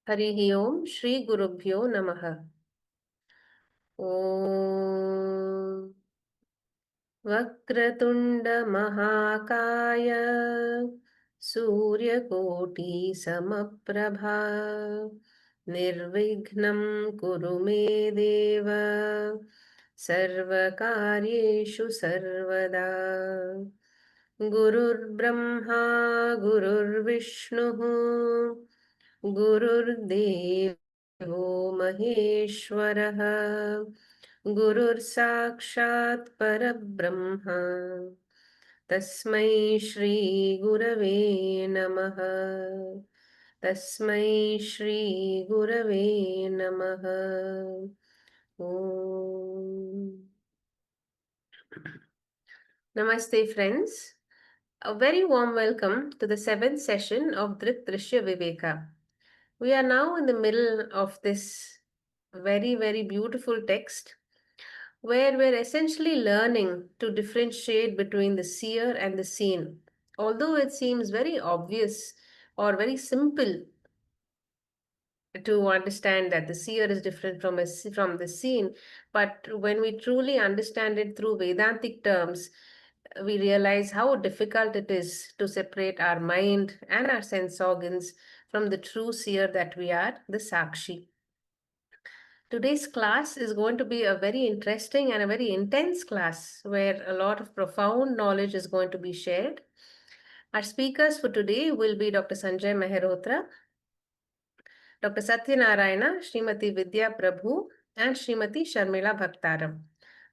हरिः ओम श्री गुरुभ्यो नमः। ओम वक्रतुंड महाकाय सूर्यकोटि समप्रभा निर्विघ्नं कुरु मे देव सर्वकार्येषु सर्वदा। गुरुर्ब्रह्मा गुरुर्विष्णुः गुरुर्देवो महेश्वरः गुरुर्साक्षात् परब्रह्म तस्मै श्री गुरवे नमः। तस्मै श्री गुरवे नमः। ओम Namaste friends. A very warm welcome to the seventh session of Drik, Drishya, Viveka. We are now in the middle of this very beautiful text where we're essentially learning to differentiate between the seer and the seen. Although it seems very obvious or very simple to understand that the seer is different from the seen, but when we truly understand it through Vedantic terms, we realize how difficult it is to separate our mind and our sense organs from the true seer that we are, the Sakshi. Today's class is going to be a very interesting and a very intense class where a lot of profound knowledge is going to be shared. Our speakers for today will be Dr. Sanjay Mehrotra, Dr. Satyanarayana, Srimati Vidya Prabhu, and Srimati Sharmila Bhaktaram.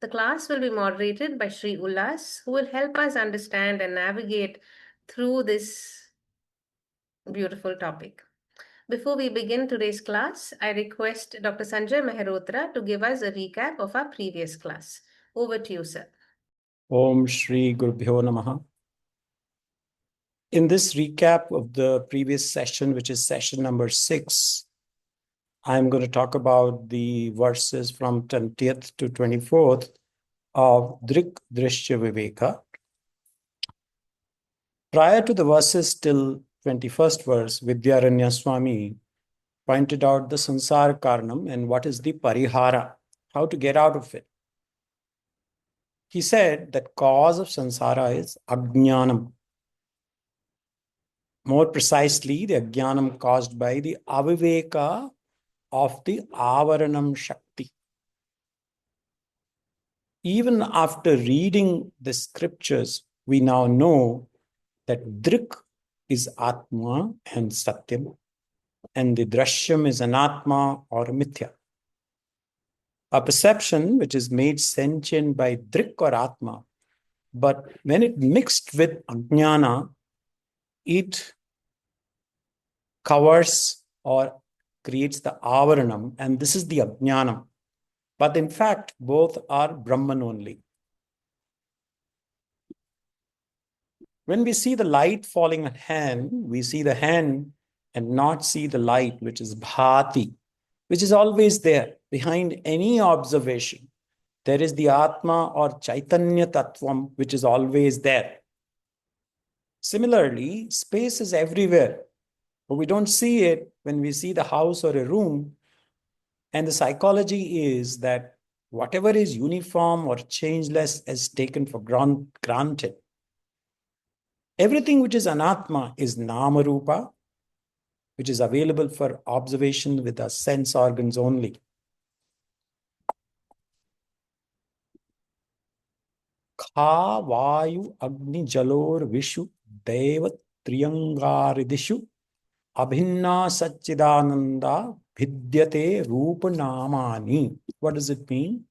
The class will be moderated by Sri Ullas, who will help us understand and navigate through this beautiful topic. Before we begin today's class, I request Dr. Sanjay Mehrotra to give us a recap of our previous class. Over to you, sir. Om Shri Gurubhyo Namaha. In this recap of the previous session, which is session number 6, I'm going to talk about the verses from 20th to 24th of Drik, Drishya, Viveka. Prior to the verses till 21st verse, Vidyaranya Swamy pointed out the sansar karanam and what is the parihara, how to get out of it. He said that cause of sansara is ajnanam. More precisely, the ajnanam caused by the aviveka of the avaranam shakti. Even after reading the scriptures, we now know that Drik is Atma and Satyam, and the Drishyam is Anatma or Mithya. A perception which is made sentient by Drik or Atma, but when it mixed with Ajnana, it covers or creates the avaranam, and this is the Ajnanam. But in fact, both are Brahman only. When we see the light falling on hand, we see the hand and not see the light, which is bhati, which is always there. Behind any observation, there is the Atma or Chaitanya Tattvam, which is always there. Similarly, space is everywhere, but we don't see it when we see the house or a room. And the psychology is that whatever is uniform or changeless is taken for granted. Everything which is anatma is Nama Rupa, which is available for observation with our sense organs only. Kha, Vayu, Agni, Jalor, Vishu, Deva, Triyangaridishu, Abhinna Satchidananda, Vidyate, Rupa Namani. What does it mean?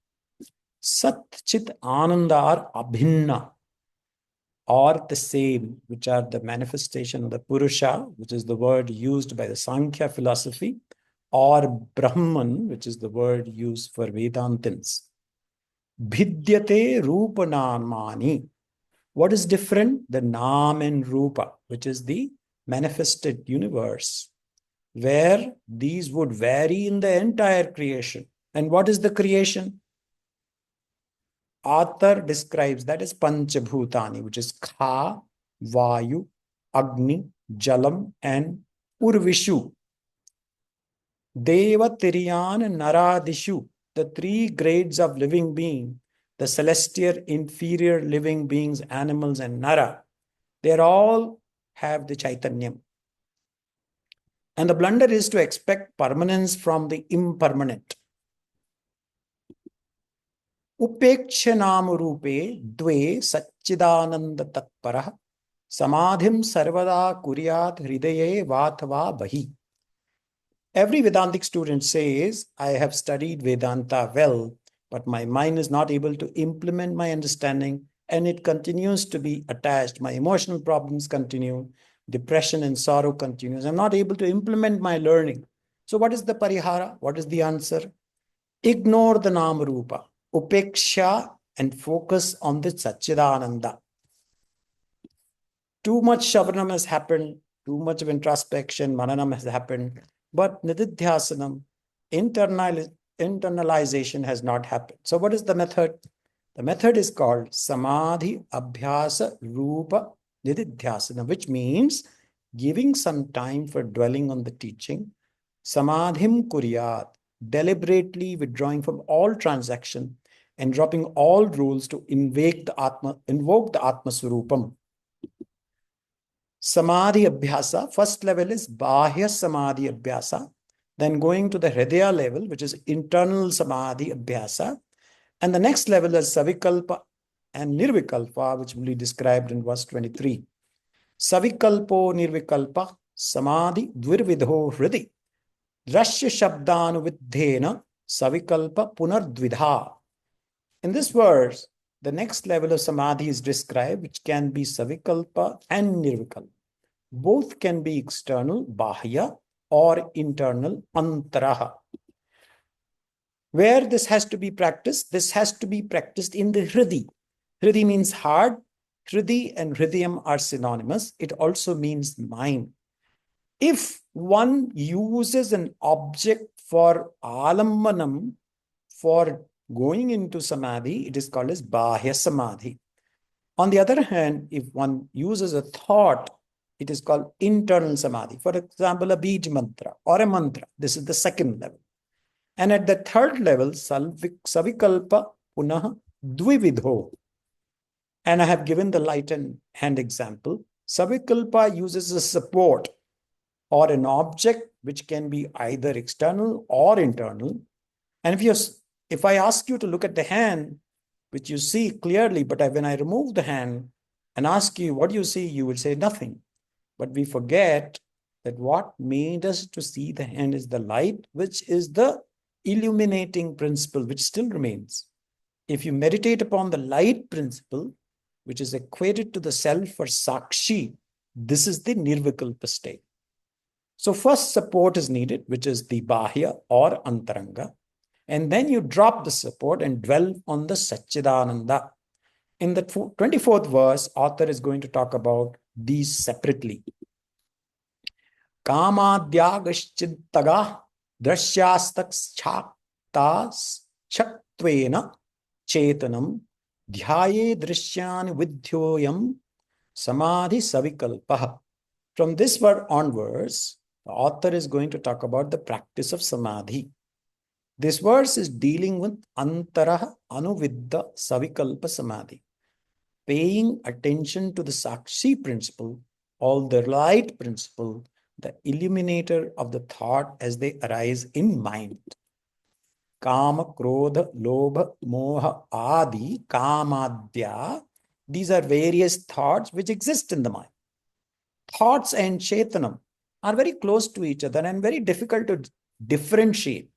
Sat, Chit, Ananda are Abhinna, or the same, which are the manifestation of the Purusha, which is the word used by the Sankhya philosophy, or Brahman, which is the word used for Vedantins. Bhidyate Rupa Namani. What is different? The Nam and Rupa, which is the manifested universe, where these would vary in the entire creation. And what is the creation? Author describes that as Panchabhutani, which is Kha, Vayu, Agni, Jalam, and Urvishu. Devatiriyan Naradishu, the three grades of living being, the celestial inferior living beings, animals, and Nara, they all have the Chaitanyam. And the blunder is to expect permanence from the impermanent. Upeksha Nama Rupe Dve Satchidananda Tatparah Samadhim Sarvada Kuryat Hridaye Vathva Bahi. Every Vedantic student says, I have studied Vedanta well, but my mind is not able to implement my understanding and it continues to be attached. My emotional problems continue, depression and sorrow continues. I'm not able to implement my learning. So what is the parihara? What is the answer? Ignore the Nama Rupa, upeksha, and focus on the Satchidananda. Too much Shavanam has happened, too much of introspection, Mananam has happened, but Nididhyasanam, internalization has not happened. So what is the method? The method is called Samadhi Abhyasa Rupa Nididhyasana, which means giving some time for dwelling on the teaching. Samadhim Kuryat, deliberately withdrawing from all transaction and dropping all rules to invoke the Atma Swarupam. Samadhi Abhyasa, first level is Bahya Samadhi Abhyasa, then going to the Hridaya level, which is internal Samadhi Abhyasa, and the next level is Savikalpa and Nirvikalpa, which will be described in verse 23. Savikalpo Nirvikalpa Samadhi Dvirvidho Hridi Drishya Shabdanuvidhena Savikalpa Punardvidha. In this verse, the next level of Samadhi is described, which can be Savikalpa and Nirvikalpa. Both can be external, Bahya, or internal, Antaraha. Where this has to be practiced? This has to be practiced in the Hridi. Hridi means heart. Hridi and Hridayam are synonymous. It also means mind. If one uses an object for alambanam, for going into Samadhi, it is called as Bahya Samadhi. On the other hand, if one uses a thought, it is called internal Samadhi. For example, a Bij mantra or a mantra. This is the second level. And at the third level, Savikalpa Punah Dvividho. And I have given the light and hand example. Savikalpa uses a support or an object which can be either external or internal. And if I ask you to look at the hand, which you see clearly, but when I remove the hand and ask you what you see, you will say nothing. But we forget that what made us to see the hand is the light, which is the illuminating principle, which still remains. If you meditate upon the light principle, which is equated to the self or Sakshi, this is the Nirvikalpa state. So first support is needed, which is the Bahya or Antaranga. And then you drop the support and dwell on the Satchidananda. In the 24th verse, author is going to talk about these separately. Kamadhyagashchittaga drashyastakshaktas chaktvena chetanam dhyaye drishyani vidhyoyam samadhi savikalpaha. From this word onwards, the author is going to talk about the practice of samadhi. This verse is dealing with antara anuviddha savikalpa samadhi, paying attention to the Sakshi principle, or the light principle, the illuminator of the thought as they arise in mind. Kama, Krodha, Lobha, Moha, Adi, Kamadhya. These are various thoughts which exist in the mind. Thoughts and Chetanam are very close to each other and very difficult to differentiate.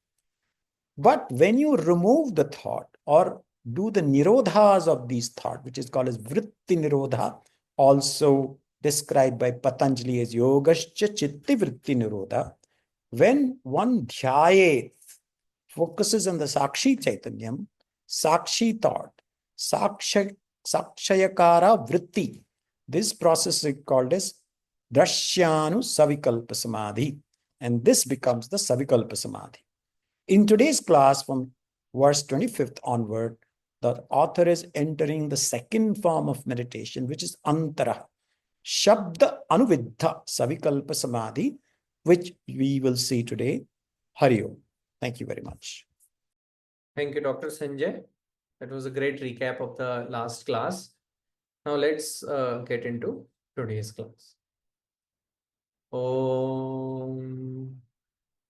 But when you remove the thought or do the nirodhas of these thoughts, which is called as vritti nirodha, also described by Patanjali as yogascha chitti vritti nirodha, when one dhyaye focuses on the Sakshi Chaitanyam, Sakshi thought, Sakshayakara vritti, this process is called as Drashyanu Savikalpa Samadhi, and this becomes the Savikalpa Samadhi. In today's class, from verse 25th onward, the author is entering the second form of meditation, which is Antara, Shabda Anuviddha Savikalpa Samadhi, which we will see today. Hari Om. Thank you very much. Thank you, Dr. Sanjay. That was a great recap of the last class. Now let's get into today's class. Om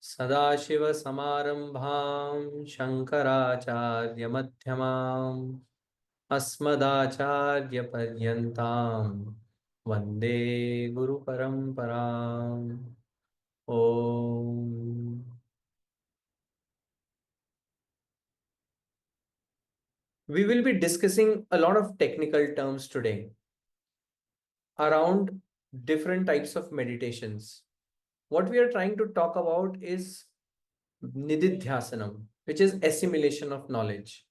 Sadashiva Samarambham Shankaracharya Madhyamam Asmadacharya Paryantam Vande Guru Paramparam. Om. We will be discussing a lot of technical terms today around different types of meditations. What we are trying to talk about is nididhyasanam, which is assimilation of knowledge.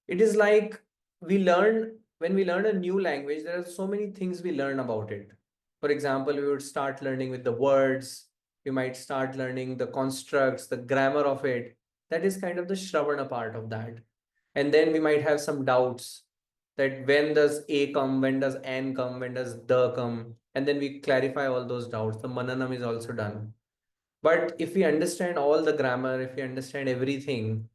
It is like when we learn a new language, there are so many things we learn about it. For example, we would start learning with the words, we might start learning the constructs, the grammar of it. That is kind of the Shravana part of that. And then we might have some doubts that when does A come, when does N come, when does the come, and then we clarify all those doubts. The mananam is also done. But if we understand all the grammar, if we understand everything,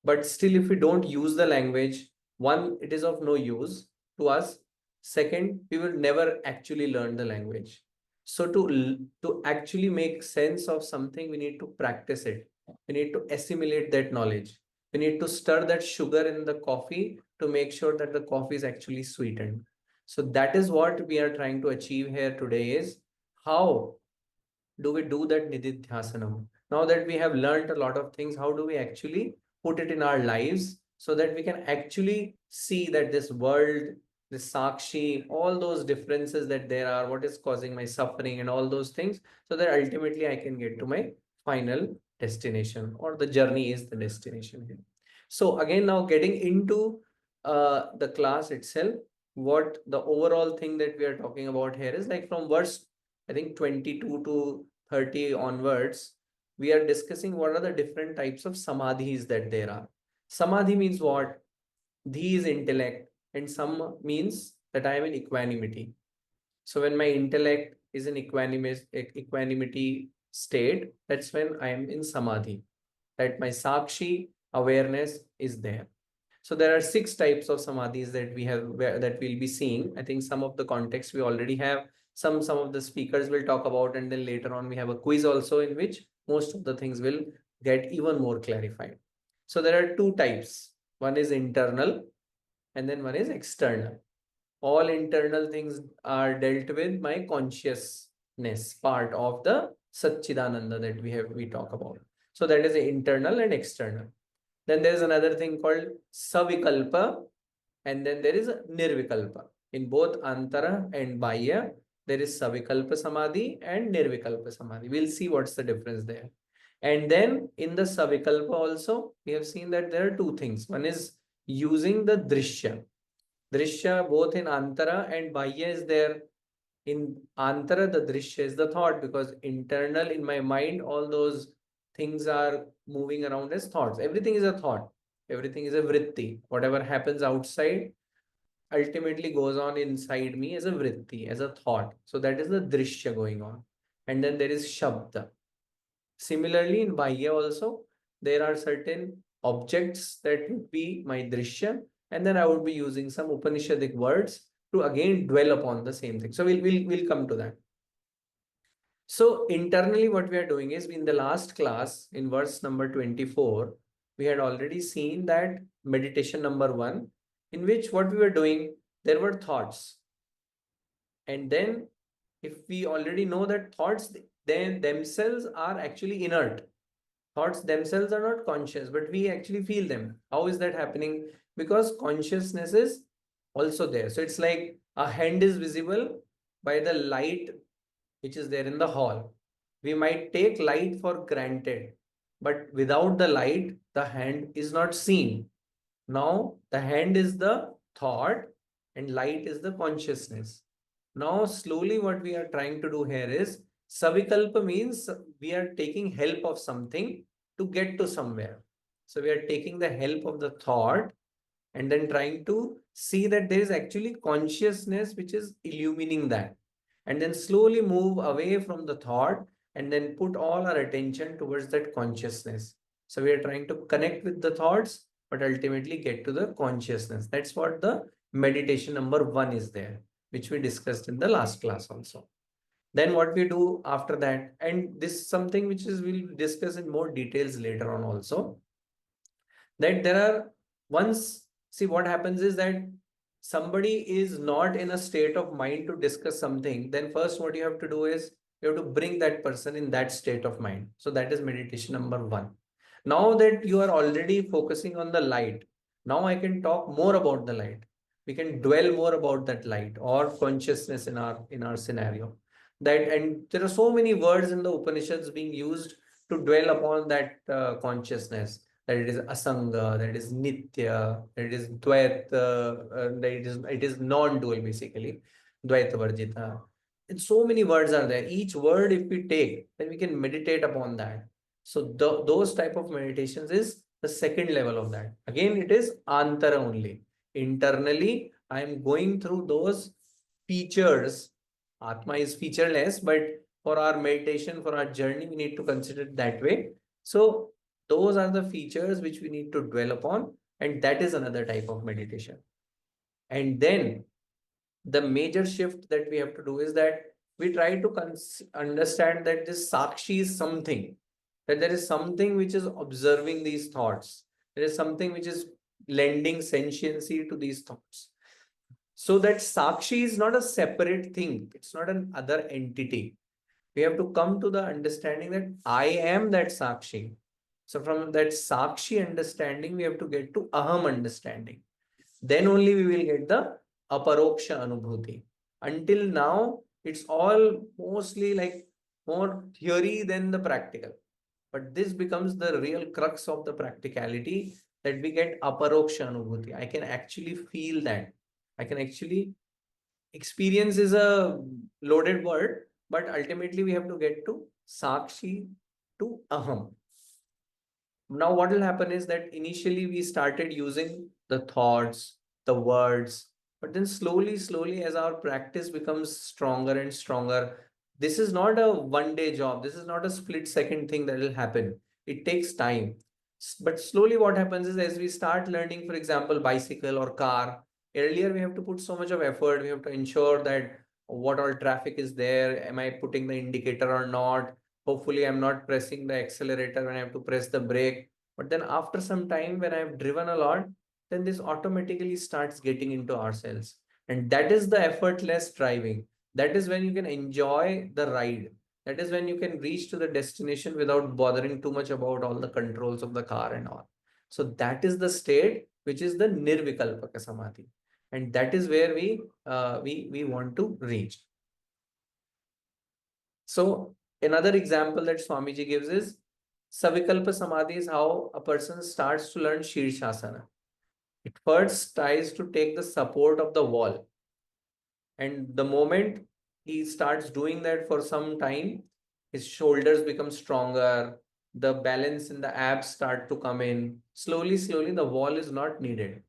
but still if we don't use the language, one, it is of no use to us. Second, we will never actually learn the language. So to actually make sense of something, we need to practice it. We need to assimilate that knowledge. We need to stir that sugar in the coffee to make sure that the coffee is actually sweetened. So that is what we are trying to achieve here today, is how do we do that nididhyasanam? Now that we have learned a lot of things, how do we actually put it in our lives so that we can actually see that this world, this Sakshi, all those differences that there are, what is causing my suffering and all those things, so that ultimately I can get to my final destination, or the journey is the destination here. So again, now getting into the class itself, what the overall thing that we are talking about here is like from verse, I think 22 to 30 onwards, we are discussing what are the different types of samadhis that there are. Samadhi means what? Dhi is intellect, and sam means that I am in equanimity. So when my intellect is in equanimity state, that's when I am in samadhi. That my sakshi awareness is there. So there are 6 types of samadhis that we have, that we'll be seeing. I think some of the context we already have. Some of the speakers will talk about, and then later on we have a quiz also in which most of the things will get even more clarified. So there are 2 types. One is internal and then one is external. All internal things are dealt with my consciousness part of the Satchidananda that we talk about. So that is the internal and external. Then there is another thing called savikalpa, and then there is nirvikalpa. In both antara and bahya, there is savikalpa samadhi and nirvikalpa samadhi. We'll see what's the difference there. And then in the savikalpa also, we have seen that there are 2 things. One is using the drishya. Drishya both in antara and bahya is there. In antara, the drishya is the thought, because internal in my mind, all those things are moving around as thoughts. Everything is a thought. Everything is a vritti. Whatever happens outside ultimately goes on inside me as a vritti, as a thought. So that is the drishya going on. And then there is shabda. Similarly, in bahya also, there are certain objects that would be my drishya, and then I would be using some Upanishadic words to again dwell upon the same thing. So we'll come to that. So internally, what we are doing is, in the last class, in verse number 24, we had already seen that meditation number 1, in which what we were doing, there were thoughts. And then if we already know that thoughts then themselves are actually inert. Thoughts themselves are not conscious, but we actually feel them. How is that happening? Because consciousness is also there. So it's like a hand is visible by the light which is there in the hall. We might take light for granted, but without the light, the hand is not seen. Now, the hand is the thought and light is the consciousness. Now, slowly what we are trying to do here is, savikalpa means we are taking help of something to get to somewhere. So we are taking the help of the thought and then trying to see that there is actually consciousness which is illumining that. And then slowly move away from the thought and then put all our attention towards that consciousness. So we are trying to connect with the thoughts, but ultimately get to the consciousness. That's what the meditation number 1 is there, which we discussed in the last class also. Then what we do after that, and this is something which is we'll discuss in more details later on also, that there are once, see what happens is that somebody is not in a state of mind to discuss something, then first what you have to do is you have to bring that person in that state of mind. So that is meditation number 1. Now that you are already focusing on the light, now I can talk more about the light. We can dwell more about that light or consciousness in our scenario. That, and there are so many words in the Upanishads being used to dwell upon that consciousness, that it is asanga, that it is nitya, that it is dvaita, that it is non-dual basically, dvaita varjita. And so many words are there. Each word, if we take, then we can meditate upon that. So those type of meditations is the second level of that. Again, it is antara only. Internally, I am going through those features. Atma is featureless, but for our meditation, for our journey, we need to consider it that way. So those are the features which we need to dwell upon, and that is another type of meditation. And then the major shift that we have to do is that we try to understand that this Sakshi is something, that there is something which is observing these thoughts. There is something which is lending sentiency to these thoughts. So that Sakshi is not a separate thing. It's not an other entity. We have to come to the understanding that I am that Sakshi. So from that Sakshi understanding, we have to get to Aham understanding. Then only we will get the Aparoksha Anubhuti. Until now, it's all mostly like more theory than the practical. But this becomes the real crux of the practicality, that we get Aparoksha Anubhuti. I can actually feel that. I can actually experience is a loaded word, but ultimately we have to get to Sakshi to Aham. Now what will happen is that initially we started using the thoughts, the words, but then slowly as our practice becomes stronger and stronger, this is not a one-day job. This is not a split-second thing that will happen. It takes time. But slowly what happens is, as we start learning, for example, bicycle or car, earlier we have to put so much of effort. We have to ensure that what all traffic is there. Am I putting the indicator or not? Hopefully I'm not pressing the accelerator when I have to press the brake. But then after some time, when I've driven a lot, then this automatically starts getting into ourselves. And that is the effortless driving. That is when you can enjoy the ride. That is when you can reach to the destination without bothering too much about all the controls of the car and all. So that is the state which is the nirvikalpaka samadhi. And that is where we want to reach. So another example that Swamiji gives is Savikalpa Samadhi is how a person starts to learn Shirshasana. It first tries to take the support of the wall. And the moment he starts doing that for some time, his shoulders become stronger, the balance in the abs start to come in. Slowly, the wall is not needed.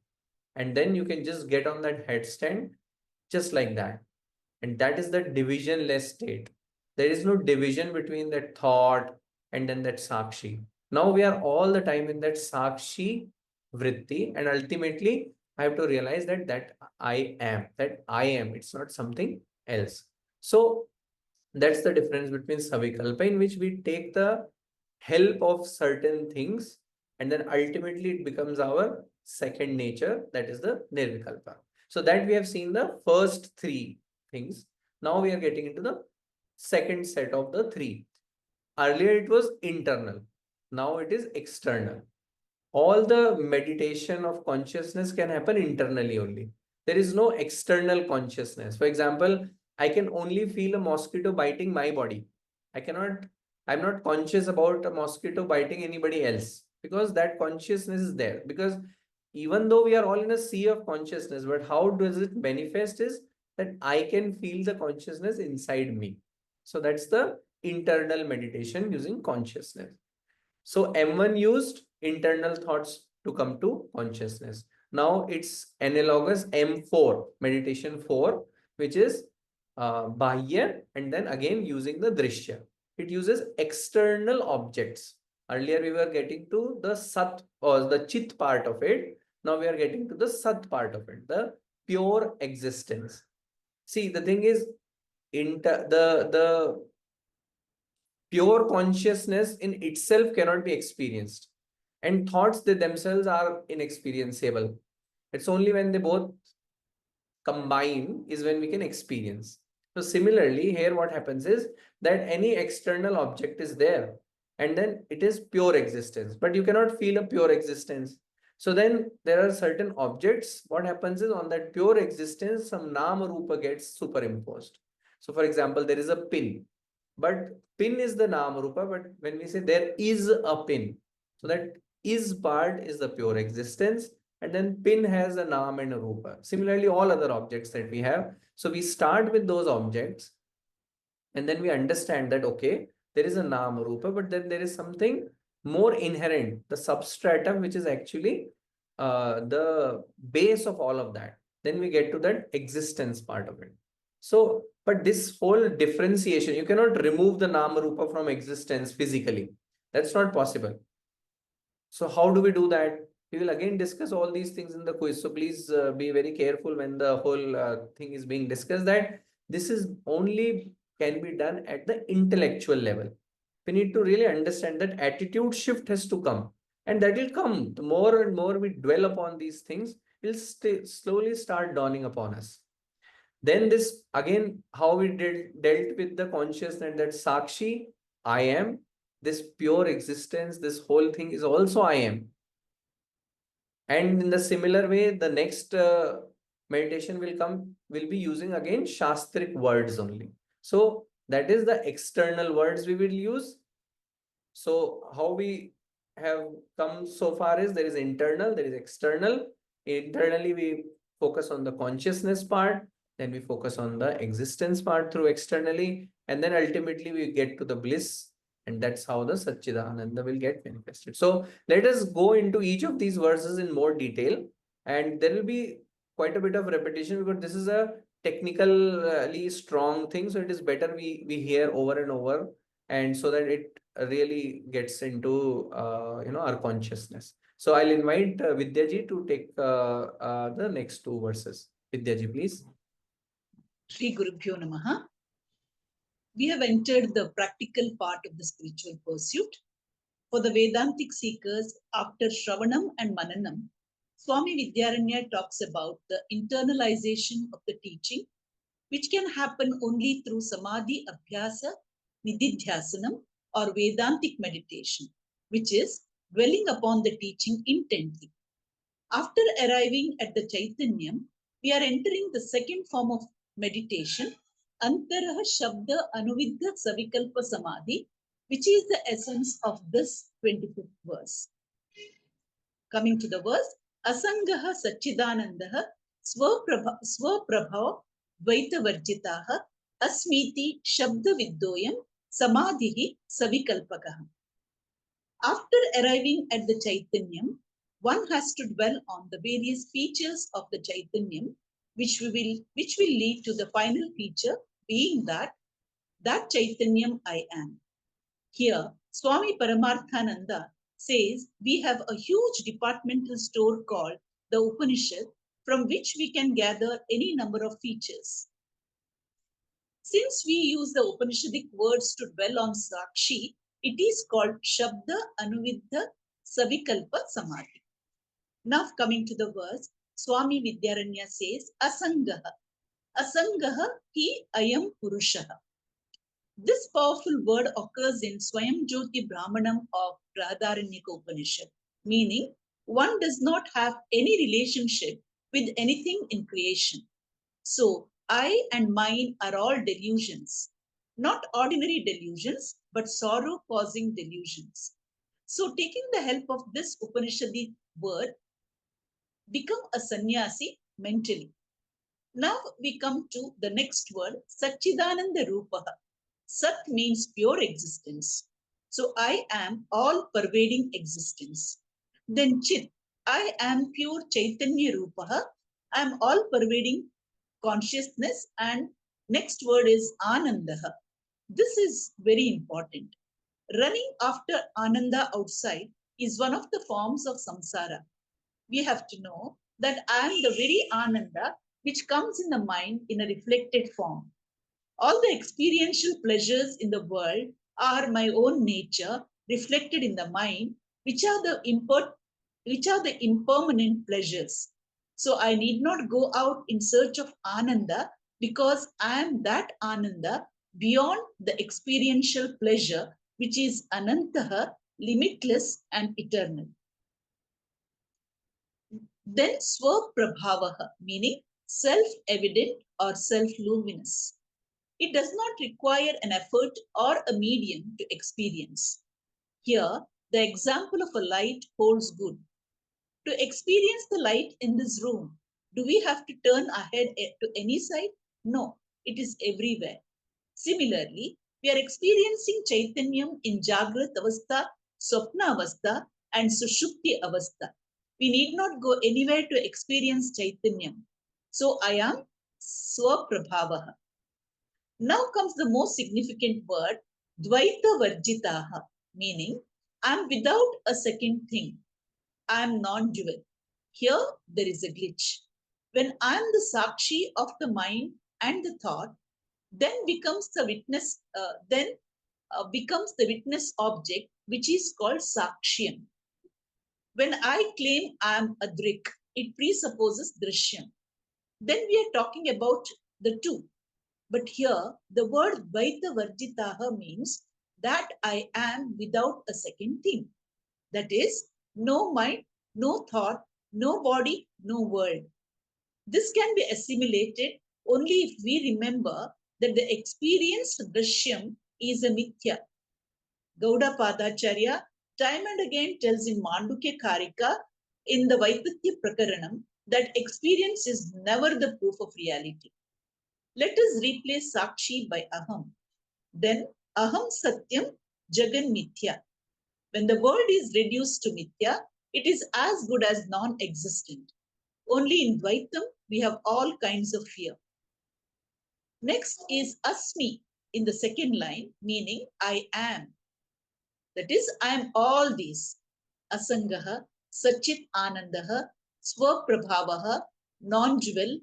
And then you can just get on that headstand just like that. And that is the divisionless state. There is no division between that thought and then that Sakshi. Now we are all the time in that Sakshi vritti, and ultimately I have to realize that I am. It's not something else. So that's the difference between Savikalpa, in which we take the help of certain things, and then ultimately it becomes our second nature, that is the Nirvikalpa. So that we have seen the first 3 things. Now we are getting into the second set of the 3. Earlier it was internal. Now it is external. All the meditation of consciousness can happen internally only. There is no external consciousness. For example, I can only feel a mosquito biting my body. I'm not conscious about a mosquito biting anybody else, because that consciousness is there. Because even though we are all in a sea of consciousness, but how does it manifest is that I can feel the consciousness inside me. So that's the internal meditation using consciousness. So M1 used internal thoughts to come to consciousness. Now it's analogous M4, meditation 4, which is Bahya, and then again using the Drishya. it uses external objects. Earlier we were getting to the Sat or the Chit part of it. Now we are getting to the Sat part of it, the pure existence. See, the thing is, the pure consciousness in itself cannot be experienced, and thoughts they themselves are inexperienciable. It's only when they both combine is when we can experience. So similarly, here what happens is that any external object is there, and then it is pure existence, but you cannot feel a pure existence. So then there are certain objects. What happens is on that pure existence, some Nama Rupa gets superimposed. So for example, there is a pin, but pin is the Nama Rupa, but when we say there is a pin, so that is part is the pure existence, and then pin has a Nam and a Rupa. Similarly, all other objects that we have. So we start with those objects, and then we understand that, okay, there is a Nam Rupa, but then there is something more inherent, the substratum, which is actually the base of all of that. Then we get to that existence part of it. So, but this whole differentiation, you cannot remove the Nama Rupa from existence physically. That's not possible. So how do we do that? We will again discuss all these things in the quiz. So please be very careful when the whole thing is being discussed, that this is only can be done at the intellectual level. We need to really understand that attitude shift has to come, and that will come. The more and more we dwell upon these things, it will slowly start dawning upon us. Then this again, how we dealt with the consciousness, that Sakshi, I am, this pure existence, this whole thing is also I am. And in the similar way, the next meditation will be using again Shastric words only. So that is the external words we will use. So how we have come so far is there is internal, there is external. Internally, we focus on the consciousness part, then we focus on the existence part through externally, and then ultimately we get to the bliss, and that's how the Satchidananda will get manifested. So let us go into each of these verses in more detail, and there will be quite a bit of repetition because this is a technically strong thing. So it is better we hear over and over, and so that it really gets into our consciousness. So I'll invite Vidyaji to take the next two verses. Vidyaji, please. Shri Gurubhyo Namaha. We have entered the practical part of the spiritual pursuit. For the Vedantic seekers, after Shravanam and Mananam, Swamy Vidyaranya talks about the internalization of the teaching, which can happen only through Samadhi Abhyasa, Nididhyasanam, or Vedantic meditation, which is dwelling upon the teaching intently. After arriving at the Chaitanyam, we are entering the second form of meditation, Antaraha Shabda Anuvidha Savikalpa Samadhi, which is the essence of this 25th verse. Coming to the verse, Asangaha Satchidanandaha Swaprabha Dvaita Varjitaha Asmiti Shabda Viddoyam Samadhihi Savikalpakaha. After arriving at the Chaitanyam, one has to dwell on the various features of the Chaitanyam, which will lead to the final feature, being that Chaitanyam I am. Here, Swami Paramarthananda says we have a huge departmental store called the Upanishad, from which we can gather any number of features. Since we use the Upanishadic words to dwell on Sakshi, it is called Shabda Anuvidha Savikalpa Samadhi. Now coming to the verse, Swami Vidyaranya says, Asangaha. Asangaha hi ayam purushaha. This powerful word occurs in Swayam Jyoti Brahmanam of Brahadaranyaka Upanishad, meaning one does not have any relationship with anything in creation. So, I and mine are all delusions, not ordinary delusions, but sorrow-causing delusions. So, taking the help of this Upanishadic word, become a sannyasi mentally. Now we come to the next word, Satchidananda Rupaha. Sat means pure existence. So I am all pervading existence. Then Chit, I am pure Chaitanya Rupaha. I am all pervading consciousness. And next word is Anandaha. This is very important. Running after Ananda outside is one of the forms of samsara. We have to know that I am the very Ananda which comes in the mind in a reflected form. All the experiential pleasures in the world are my own nature reflected in the mind, which are the impermanent pleasures. So I need not go out in search of Ananda because I am that Ananda beyond the experiential pleasure, which is Anantaha, limitless and eternal. Then Swaprabhavaha, meaning self-evident or self-luminous. It does not require an effort or a medium to experience. Here, the example of a light holds good. To experience the light in this room, do we have to turn our head to any side? No, it is everywhere. Similarly, we are experiencing Chaitanyam in Jagrat Avastha, Swapna Avastha, and Sushupti Avastha. We need not go anywhere to experience Chaitanyam. So I am Swaprabhavaha. Now comes the most significant word, Dvaita Varjitaha, meaning I am without a second thing. I am non-dual. Here there is a glitch. When I am the Sakshi of the mind and the thought, then becomes the witness object, which is called Sakshyam. When I claim I am a Drik, it presupposes Drishyam. Then we are talking about the two. But here, the word Dvaita Varjitaha means that I am without a second thing. That is, no mind, no thought, no body, no world. This can be assimilated only if we remember that the experienced Drishyam is a mithya. Gauda Padacharya time and again tells in Mandukya Karika in the Vaipatya Prakaranam that experience is never the proof of reality. Let us replace Sakshi by Aham. Then Aham Satyam Jagan Mithya. When the world is reduced to Mithya, it is as good as non-existent. Only in Dvaitam, we have all kinds of fear. Next is Asmi in the second line, meaning I am. That is, I am all these. Asangaha, Sachit Anandaha, Swaprabhavaha, non-dual.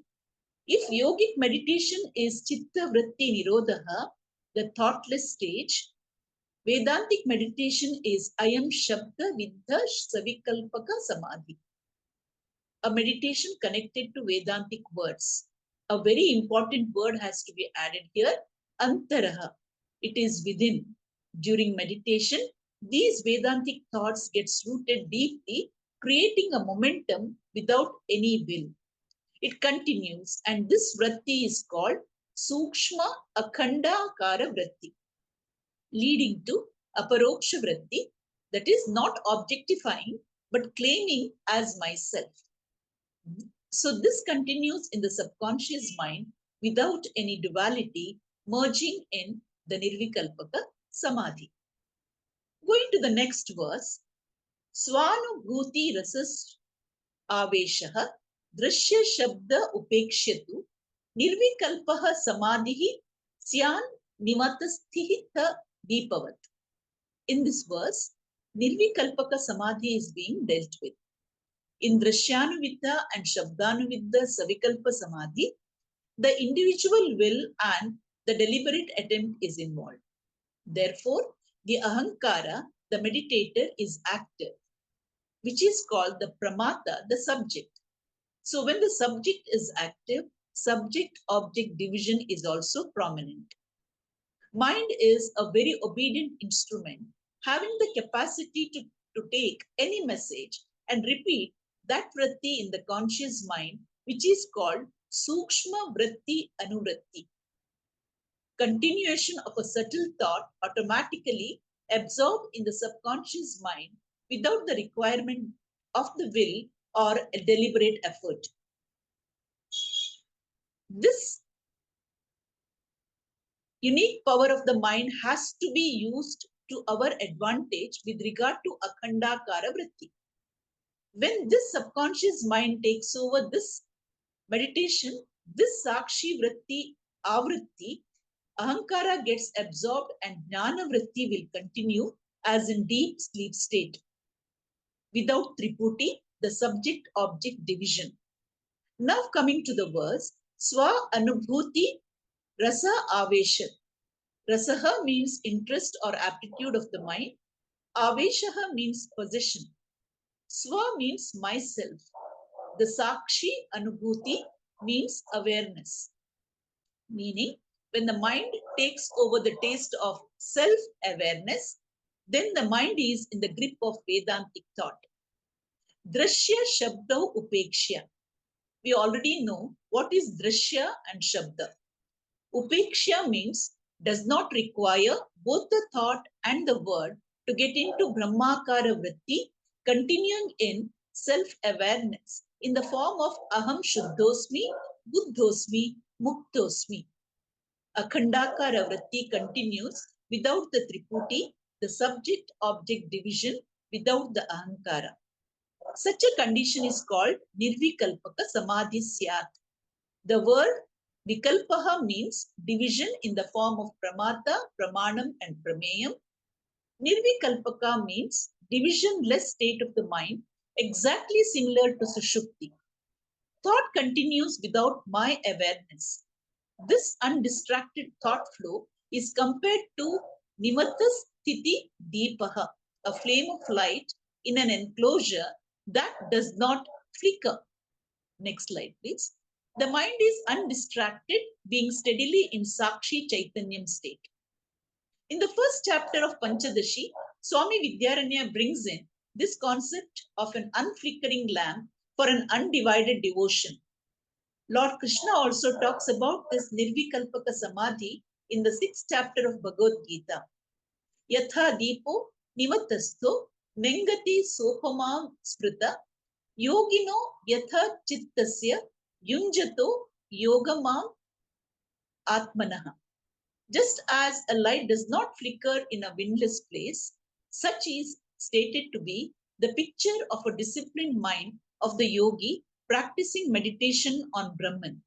If yogic meditation is Chitta Vritti Nirodha, the thoughtless stage, Vedantic meditation is Ayam Shabda Viddha Savikalpaka Samadhi, a meditation connected to Vedantic words. A very important word has to be added here, Antaraha. It is within. During meditation, these Vedantic thoughts get rooted deeply, creating a momentum without any will. It continues, and this vritti is called Sukshma Akhandakara vritti, leading to Aparoksha vritti, that is not objectifying but claiming as myself. So this continues in the subconscious mind without any duality, merging in the Nirvikalpaka Samadhi. Going to the next verse, Swanubhuti Rasas Aveshaha Drishya Shabda Upekshatu Nirvikalpaha Samadhihi Syan Nimatasthihi Deepavat. In this verse, Nirvikalpaka Samadhi is being dealt with. In Drishyanuvidya and Shabdanuvidya Savikalpa Samadhi, the individual will and the deliberate attempt is involved. Therefore, the Ahankara, the meditator, is active, which is called the Pramata, the subject. So when the subject is active, subject-object division is also prominent. Mind is a very obedient instrument, having the capacity to take any message and repeat that vritti in the conscious mind, which is called Sukshma Vritti Anuvritti. Continuation of a subtle thought automatically absorbed in the subconscious mind without the requirement of the will or a deliberate effort. This unique power of the mind has to be used to our advantage with regard to Akhandakara Vritti. When this subconscious mind takes over this meditation, this Sakshi Vritti Avritti Ahankara gets absorbed and Jnana Vritti will continue as in deep sleep state. Without Triputi, the subject-object division. Now coming to the verse, Swa Anubhuti Rasa Avesha. Rasaha means interest or aptitude of the mind. Aveshaha means possession. Swa means myself. The Sakshi Anubhuti means awareness. Meaning, when the mind takes over the taste of self-awareness, then the mind is in the grip of Vedantic thought. Drishya Shabda Upekshya. We already know what is Drishya and Shabda. Upekshya means does not require both the thought and the word to get into Brahmakara Vritti, continuing in self-awareness in the form of Aham Shuddhosmi, Buddhosmi, Muktosmi. Akhandakara Vritti continues without the Triputi, the subject-object division, without the Ahankara. Such a condition is called Nirvikalpaka Samadhi Syat. The word Vikalpaha means division in the form of Pramata, Pramanam and Prameyam. Nirvikalpaka means divisionless state of the mind, exactly similar to Sushupti. Thought continues without my awareness. This undistracted thought flow is compared to Nimatas Sthiti Deepaha, a flame of light in an enclosure that does not flicker. Next slide, please. The mind is undistracted, being steadily in Sakshi Chaitanyam state. In the first chapter of Panchadashi, Swamy Vidyaranya brings in this concept of an unflickering lamp for an undivided devotion. Lord Krishna also talks about this Nirvikalpaka Samadhi in the 6th chapter of Bhagavad Gita. Yatha Deepo Nimatasto Nengati Sopamam Sprita Yogino Yatha Chittasya Yunjato Yogamam Atmanaha. Just as a light does not flicker in a windless place, such is stated to be the picture of a disciplined mind of the yogi practicing meditation on Brahman.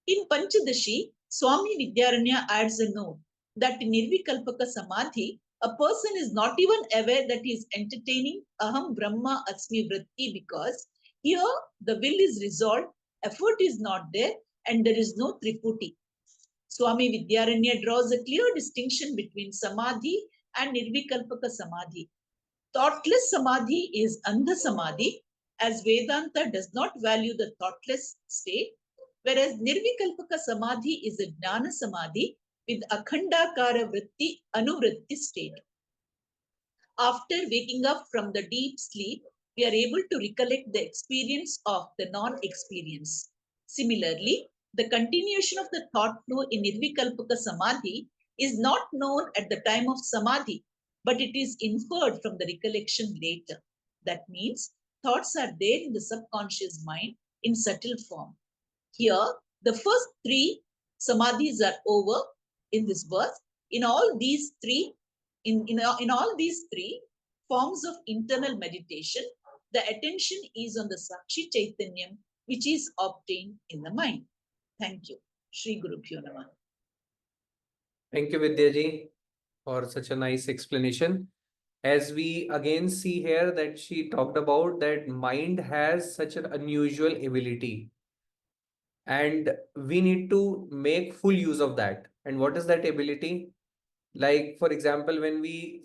In Panchadashi, Swamy Vidyaranya adds a note that in Nirvikalpaka Samadhi, a person is not even aware that he is entertaining Aham Brahma Asmi Vritti because here the will is resolved, effort is not there, and there is no Triputi. Swamy Vidyaranya draws a clear distinction between Samadhi and Nirvikalpaka Samadhi. Thoughtless Samadhi is Andha Samadhi, as Vedanta does not value the thoughtless state, whereas Nirvikalpaka Samadhi is a Jnana Samadhi with Akhandakara Vritti Anuvritti state. After waking up from the deep sleep, we are able to recollect the experience of the non-experience. Similarly, the continuation of the thought flow in Nirvikalpaka Samadhi is not known at the time of Samadhi, but it is inferred from the recollection later. That means thoughts are there in the subconscious mind in subtle form. Here, the first 3 Samadhis are over in this verse. In all these three forms of internal meditation, the attention is on the Sakshi Chaitanyam, which is obtained in the mind. Thank you. Shri Guru Pyo Namah. Thank you, Vidyaji, for such a nice explanation. As we again see here that she talked about that mind has such an unusual ability and we need to make full use of that. And what is that ability? Like, for example, when we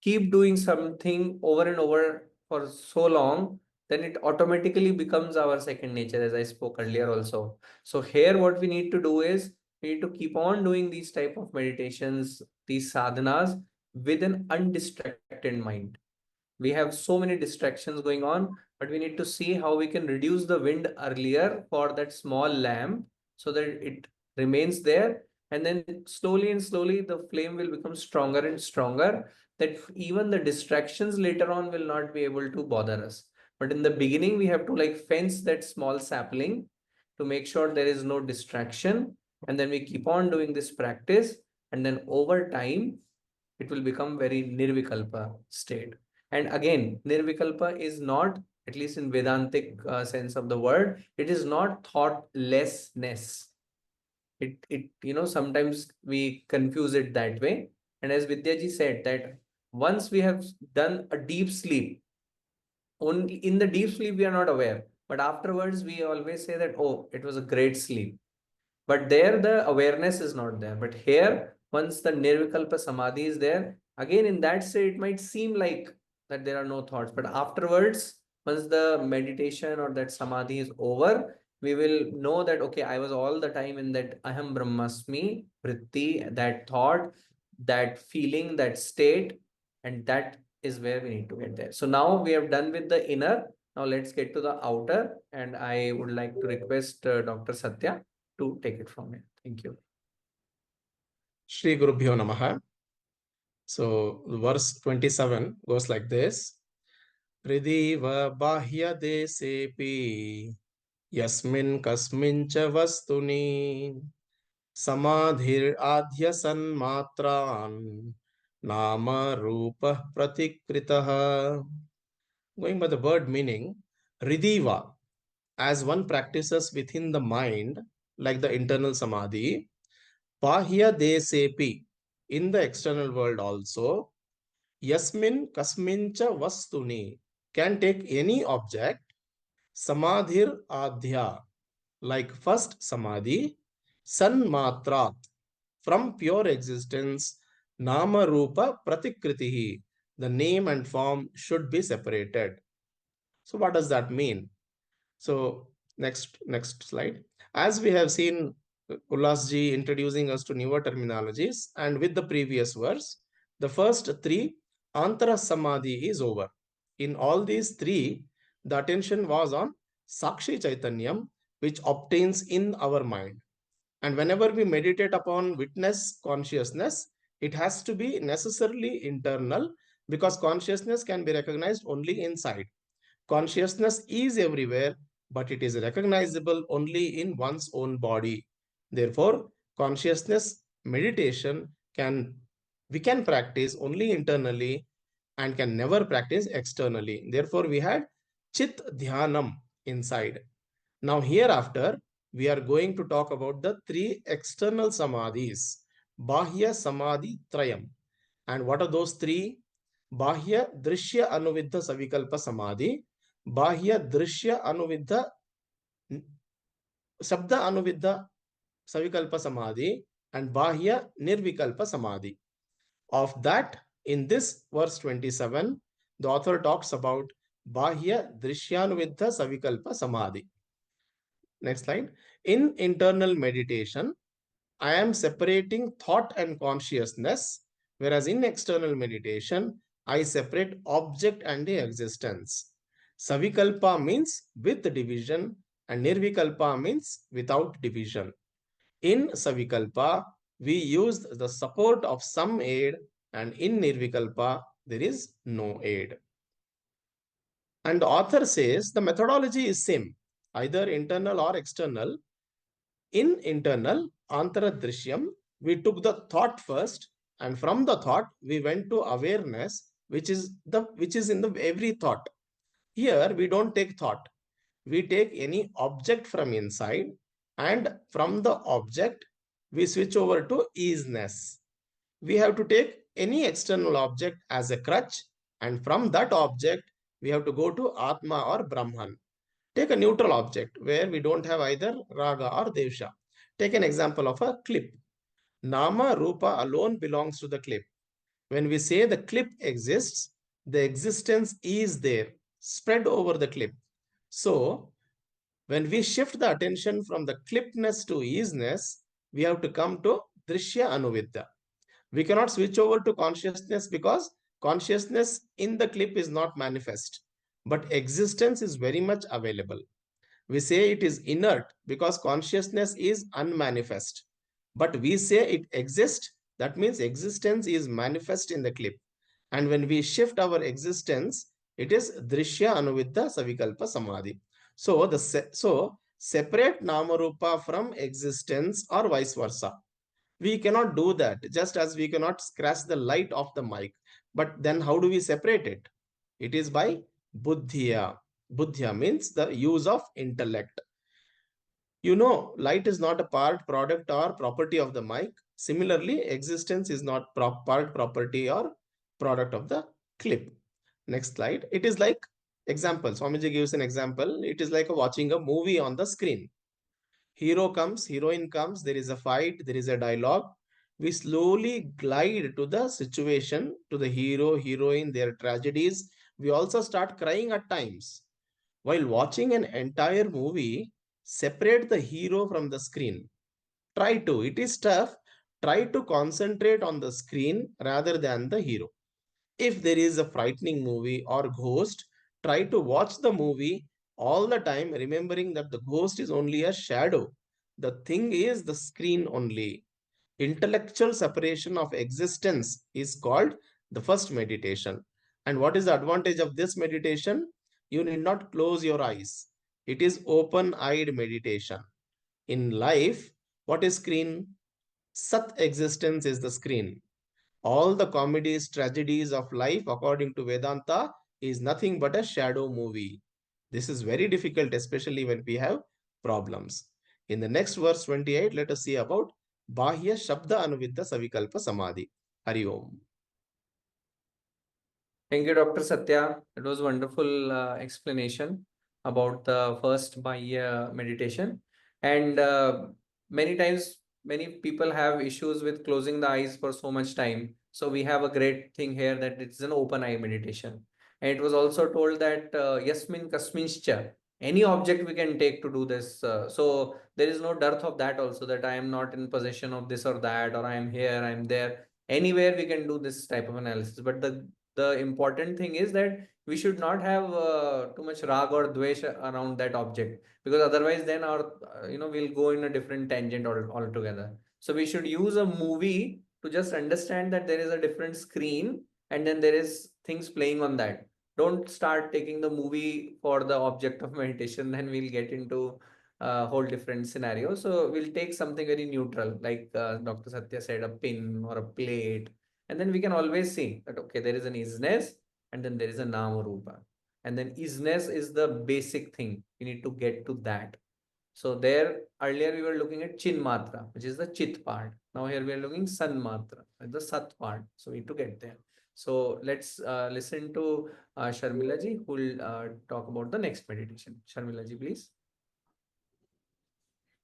keep doing something over and over for so long, then it automatically becomes our second nature, as I spoke earlier also. So here what we need to do is we need to keep on doing these type of meditations, these sadhanas with an undistracted mind. We have so many distractions going on, but we need to see how we can reduce the wind earlier for that small lamp so that it remains there. And then slowly and slowly, the flame will become stronger and stronger, that even the distractions later on will not be able to bother us. But in the beginning, we have to like fence that small sapling to make sure there is no distraction. And then we keep on doing this practice. And then over time, it will become very nirvikalpa state. And again, nirvikalpa is not, at least in Vedantic sense of the word, it is not thoughtlessness. Sometimes we confuse it that way. And as Vidyaji said, that once we have done a deep sleep, only in the deep sleep we are not aware, but afterwards we always say that, oh, it was a great sleep. But there the awareness is not there. But here, once the nirvikalpa samadhi is there, again in that state it might seem like that there are no thoughts, but afterwards, once the meditation or that samadhi is over, we will know that, okay, I was all the time in that aham brahmasmi vritti, that thought, that feeling, that state, and that is where we need to get there. So now we have done with the inner. Now let's get to the outer, and I would like to request Dr. Satya to take it from here. Thank you. Shri Gurubhyo Namaha. So verse 27 goes like this. Pridhiva bahya desepi yasmin kasmincha vastuni samadhir adhya sanmatran nama rupa pratikritaha. Going by the word meaning, Ridhiva, as one practices within the mind, like the internal samadhi, Bahya desepi, in the external world also, yasmin kasmincha vastuni, can take any object, samadhir adhya, like first samadhi, sanmatrat, from pure existence, nama rupa pratikritihi, the name and form should be separated. So what does that mean? So next slide. As we have seen Ullasji introducing us to newer terminologies, and with the previous verse, the first three, Antara Samadhi is over. In all these three, the attention was on Sakshi Chaitanyam, which obtains in our mind. And whenever we meditate upon witness consciousness, it has to be necessarily internal, because consciousness can be recognized only inside. Consciousness is everywhere, but it is recognizable only in one's own body. Therefore, consciousness meditation we can practice only internally and can never practice externally. Therefore, we had Chit Dhyanam inside. Now, hereafter, we are going to talk about the three external samadhis, Bahya Samadhi Trayam. And what are those three? Bahya Drishya Anuviddha Savikalpa Samadhi, Bahya Drishya Anuviddha Sabda Anuviddha Savikalpa Samadhi, and Bahya Nirvikalpa Samadhi. Of that, in this verse 27, the author talks about Bahya Drishyanuviddha Savikalpa Samadhi. Next slide. In internal meditation, I am separating thought and consciousness, whereas in external meditation, I separate object and the existence. Savikalpa means with division and Nirvikalpa means without division. In Savikalpa, we use the support of some aid, and in Nirvikalpa, there is no aid. And the author says the methodology is same, either internal or external. In internal, Antara Drishyam, we took the thought first, and from the thought, we went to awareness, which is in the every thought. Here, we don't take thought. We take any object from inside, and from the object, we switch over to easiness. We have to take any external object as a crutch, and from that object, we have to go to Atma or Brahman. Take a neutral object where we don't have either Raga or Devsha. Take an example of a clip. Nama Rupa alone belongs to the clip. When we say the clip exists, the existence is there, spread over the clip. So, when we shift the attention from the clipness to easiness, we have to come to Drishya Anuvidya. We cannot switch over to consciousness because consciousness in the clip is not manifest, but existence is very much available. We say it is inert because consciousness is unmanifest, but we say it exists. That means existence is manifest in the clip. And when we shift our existence, it is Drishya Anuvidya Savikalpa Samadhi. So separate Nama Rupa from existence or vice versa. We cannot do that, just as we cannot scratch the light off the mic. But then how do we separate it? It is by Buddhya. Buddhya means the use of intellect. You know, light is not a part, product, or property of the mic. Similarly, existence is not part, property, or product of the clip. Next slide. It is like example. Swamiji gives an example. It is like watching a movie on the screen. Hero comes, heroine comes, there is a fight, there is a dialogue. We slowly glide to the situation, to the hero, heroine, their tragedies. We also start crying at times. While watching an entire movie, separate the hero from the screen. Try to, it is tough. Try to concentrate on the screen rather than the hero. If there is a frightening movie or ghost, try to watch the movie all the time, remembering that the ghost is only a shadow. The thing is the screen only. Intellectual separation of existence is called the first meditation. And what is the advantage of this meditation? You need not close your eyes. It is open-eyed meditation. In life, what is screen? Sat existence is the screen. All the comedies, tragedies of life, according to Vedanta, is nothing but a shadow movie. This is very difficult, especially when we have problems. In the next verse 28, let us see about Bahya Shabda Anuvidya Savikalpa Samadhi. Hari Om. Thank you, Dr. Satya. It was wonderful explanation about the first Bahya meditation. And many times, many people have issues with closing the eyes for so much time. So we have a great thing here that it's an open eye meditation. And it was also told that yasmin kasminscha, any object we can take to do this. So there is no dearth of that also, that I am not in possession of this or that, or I am here, I am there. Anywhere we can do this type of analysis. But the important thing is that we should not have too much rag or dvesh around that object, because otherwise then our we'll go in a different tangent altogether. So we should use a movie to just understand that there is a different screen and then there is things playing on that. Don't start taking the movie for the object of meditation, then we'll get into a whole different scenario. So we'll take something very neutral, like Dr. Satya said, a pin or a plate, and then we can always see that, okay, there is an isness and then there is a Nama Rupa. And then isness is the basic thing. We need to get to that. So there, earlier we were looking at Chin Matra, which is the Chit part. Now here we are looking San Matra, the Sat part. So we need to get there. So let's listen to Sharmila ji, who will talk about the next meditation. Sharmila ji, please.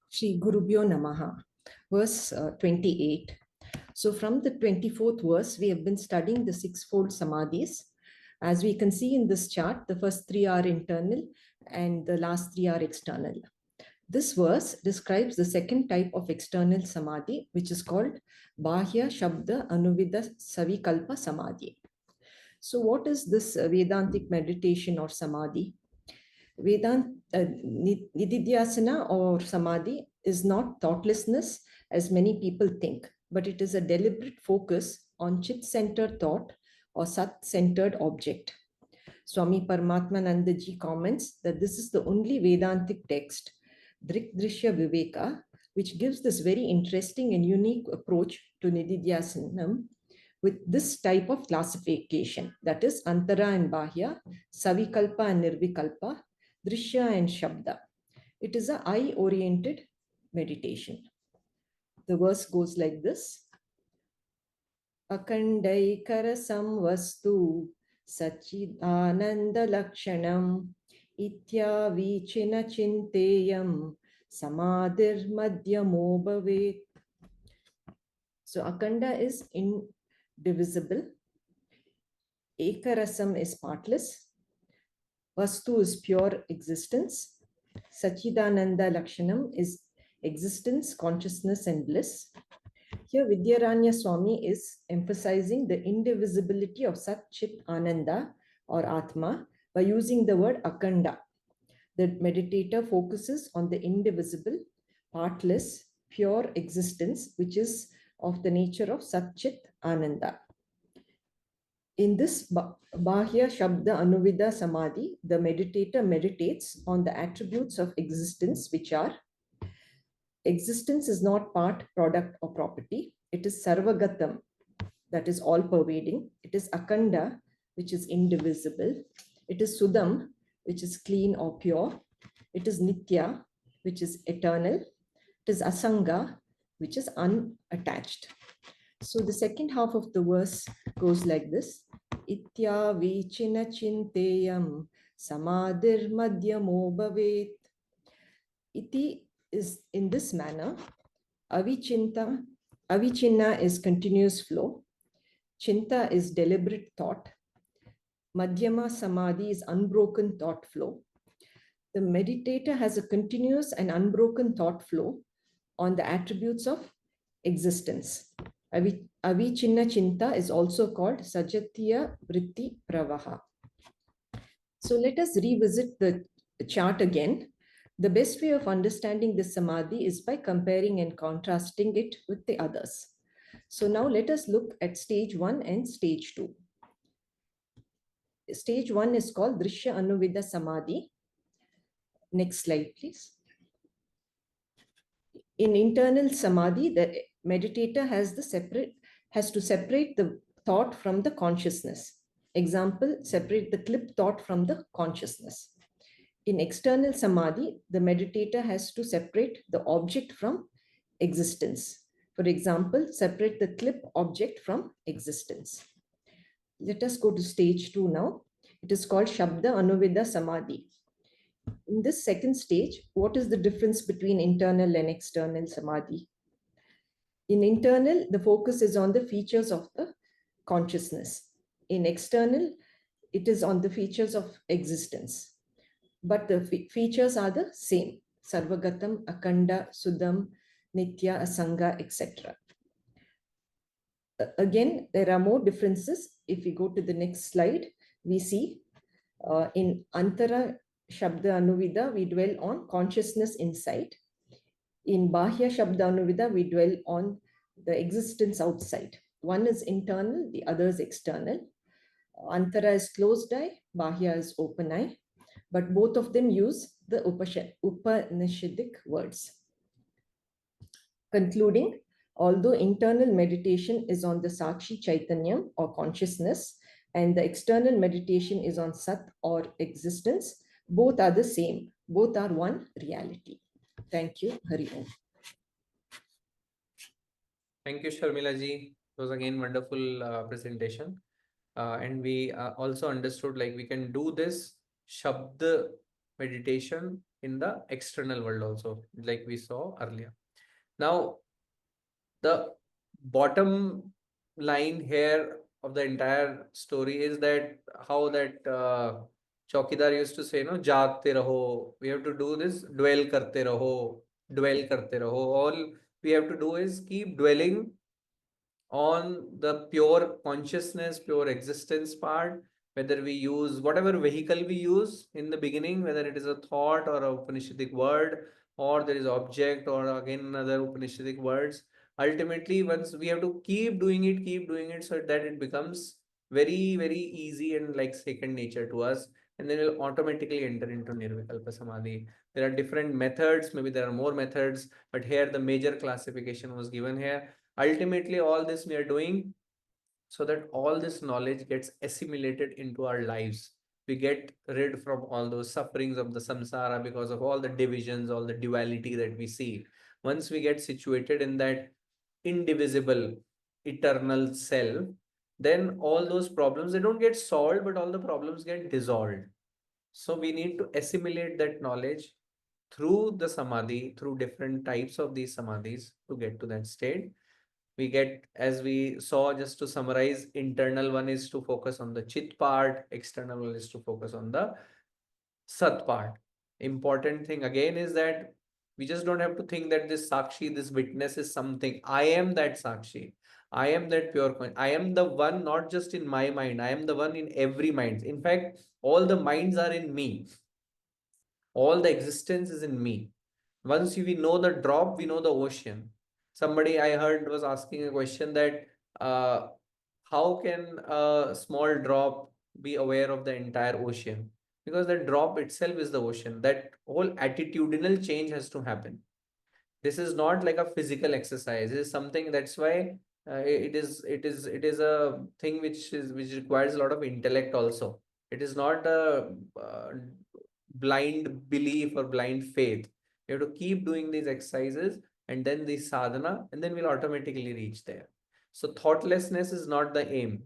Shri Gurubhyo Namaha, verse 28. So from the 24th verse, we have been studying the sixfold samadhis. As we can see in this chart, the first three are internal and the last three are external. This verse describes the second type of external samadhi, which is called Bahya Shabda Anuvidya Savikalpa Samadhi. So what is this Vedantic meditation or samadhi? Nididhyasana or samadhi is not thoughtlessness as many people think, but it is a deliberate focus on chit-centered thought or sat-centered object. Swami Paramatmananda ji comments that this is the only Vedantic text, Drik, Drishya, Viveka, which gives this very interesting and unique approach to Nididhyasanam with this type of classification, that is Antara and Bahya, Savikalpa and Nirvikalpa, Drishya and Shabda. It is an eye-oriented meditation. The verse goes like this. Akandaikara samvastu sachidananda lakshanam itya vichina chinteyam samadhir madhyamo bhavet. So Akanda is indivisible. Ekarasam is partless. Vastu is pure existence. Sachidananda Lakshanam is existence, consciousness, and bliss. Here, Vidyaranya Swami is emphasizing the indivisibility of Sat Chit Ananda or Atma by using the word Akanda. The meditator focuses on the indivisible, partless, pure existence, which is of the nature of Sat Chit Ananda. In this Bahya Shabda Anuvidya Samadhi, the meditator meditates on the attributes of existence, which are: existence is not part, product, or property. It is Sarvagatam, that is all-pervading. It is Akanda, which is indivisible. It is Sudam, which is clean or pure. It is Nitya, which is eternal. It is asanga, which is unattached. So the second half of the verse goes like this. Itya vichina chinteyam samadhir madhyamo bhavet. Iti is in this manner. Avichinta, avichinna is continuous flow. Chinta is deliberate thought. Madhyama samadhi is unbroken thought flow. The meditator has a continuous and unbroken thought flow on the attributes of existence. Avichinna chinta is also called Sajatiya Vritti Pravaha. So let us revisit the chart again. The best way of understanding this samadhi is by comparing and contrasting it with the others. So now let us look at stage 1 and stage 2. Stage 1 is called Drishya Anuvida Samadhi. Next slide, please. In internal samadhi, the meditator has to separate the thought from the consciousness. Example, separate the clip thought from the consciousness. In external samadhi, the meditator has to separate the object from existence. For example, separate the clip object from existence. Let us go to stage 2 now. It is called Shabda Anuvida Samadhi. In this second stage, what is the difference between internal and external samadhi? In internal, the focus is on the features of the consciousness. In external, it is on the features of existence. But the features are the same. Sarvagatam, Akanda, Sudam, Nitya, Asanga, etc. Again, there are more differences. If we go to the next slide, we see in Antara Shabda Anuvida, we dwell on consciousness inside. In Bahya Shabda Anuvida, we dwell on the existence outside. One is internal, the other is external. Antara is closed eye, Bahya is open eye, but both of them use the Upanishadic words. Concluding, although internal meditation is on the Sakshi Chaitanyam or consciousness, and the external meditation is on Sat or existence, both are the same. Both are one reality. Thank you. Hari Om. Thank you, Sharmila ji. It was again wonderful presentation. And we also understood like we can do this Shabda meditation in the external world also, like we saw earlier. Now, the bottom line here of the entire story is that how that Chaukidar used to say, no, jaagte raho. We have to do this, dwell karte raho, dwell karte raho. All we have to do is keep dwelling on the pure consciousness, pure existence part, whether we use whatever vehicle we use in the beginning, whether it is a thought or a Upanishadic word, or there is object, or again another Upanishadic words. Ultimately, once we have to keep doing it so that it becomes very, very easy and like second nature to us. And then we'll automatically enter into Nirvikalpa Samadhi. There are different methods, maybe there are more methods, but here the major classification was given here. Ultimately, all this we are doing so that all this knowledge gets assimilated into our lives. We get rid from all those sufferings of the samsara because of all the divisions, all the duality that we see. Once we get situated in that indivisible, eternal self, then all those problems, they don't get solved, but all the problems get dissolved. So we need to assimilate that knowledge through the samadhi, through different types of these samadhis to get to that state. We get, as we saw, just to summarize, internal one is to focus on the chit part, external one is to focus on the sat part. Important thing again is that we just don't have to think that this sakshi, this witness is something. I am that sakshi. I am that pure coin. I am the one, not just in my mind. I am the one in every mind. In fact, all the minds are in me. All the existence is in me. Once we know the drop, we know the ocean. Somebody I heard was asking a question that how can a small drop be aware of the entire ocean? Because the drop itself is the ocean. That whole attitudinal change has to happen. This is not like a physical exercise. It is something, that's why it is a thing which requires a lot of intellect also. It is not a blind belief or blind faith. You have to keep doing these exercises and then the sadhana, and then we'll automatically reach there. So thoughtlessness is not the aim.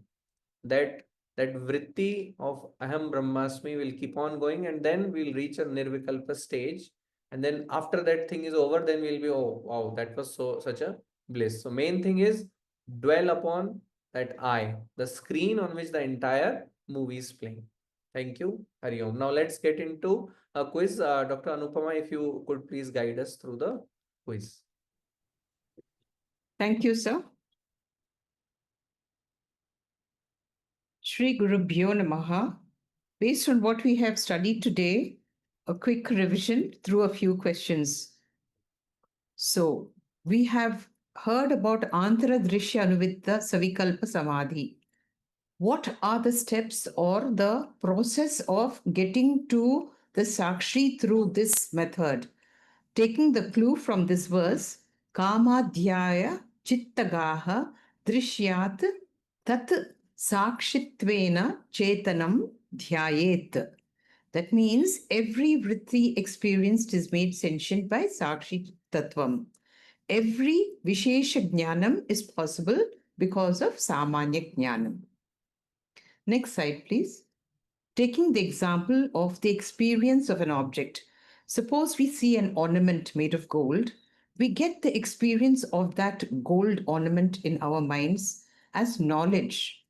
That vritti of aham brahmasmi will keep on going, and then we'll reach a nirvikalpa stage. And then after that thing is over, then we'll be, oh wow, that was such a bliss. So main thing is dwell upon that I, the screen on which the entire movie is playing. Thank you. Hari Om. Now let's get into a quiz. Dr. Anupama, if you could please guide us through the quiz. Thank you, sir. Shri Gurubhyo Namaha. Based on what we have studied today, a quick revision through a few questions. So, we have heard about Antara Drishya Anuvidya Savikalpa Samadhi. What are the steps or the process of getting to the Sakshi through this method? Taking the clue from this verse, Kamadhyaya Chittagaha Drishyat Tat Sakshitvena Chetanam Dhyayet. That means every vritti experienced is made sentient by Sakshi Tattvam. Every Vishesha Jnanam is possible because of Samanya Jnanam. Next slide, please. Taking the example of the experience of an object. Suppose we see an ornament made of gold. We get the experience of that gold ornament in our minds as knowledge.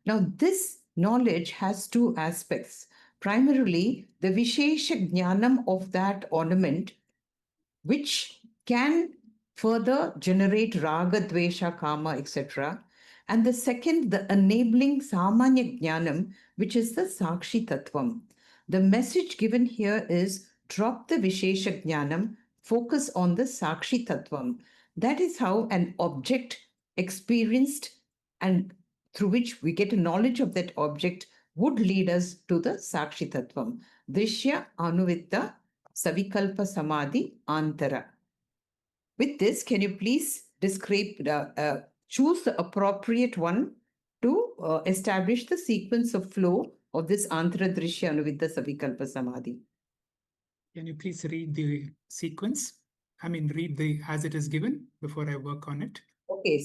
Now, this knowledge has two aspects. Primarily, the Vishesha Jnanam of that ornament, which can further generate Raga, Dvesha, Kama, etc. And the second, the enabling Samanya Jnanam, which is the Sakshi Tattvam. The message given here is drop the Vishesha Jnanam, focus on the Sakshi Tattvam. That is how an object experienced and through which we get a knowledge of that object would lead us to the Sakshi Tattvam. Drishya Anuvidya Savikalpa Samadhi Antara. With this, can you please describe, choose the appropriate one to establish the sequence of flow of this Antara Drishya Anuvidya Savikalpa Samadhi? Can you please read the sequence? Read the as it is given before I work on it. Okay,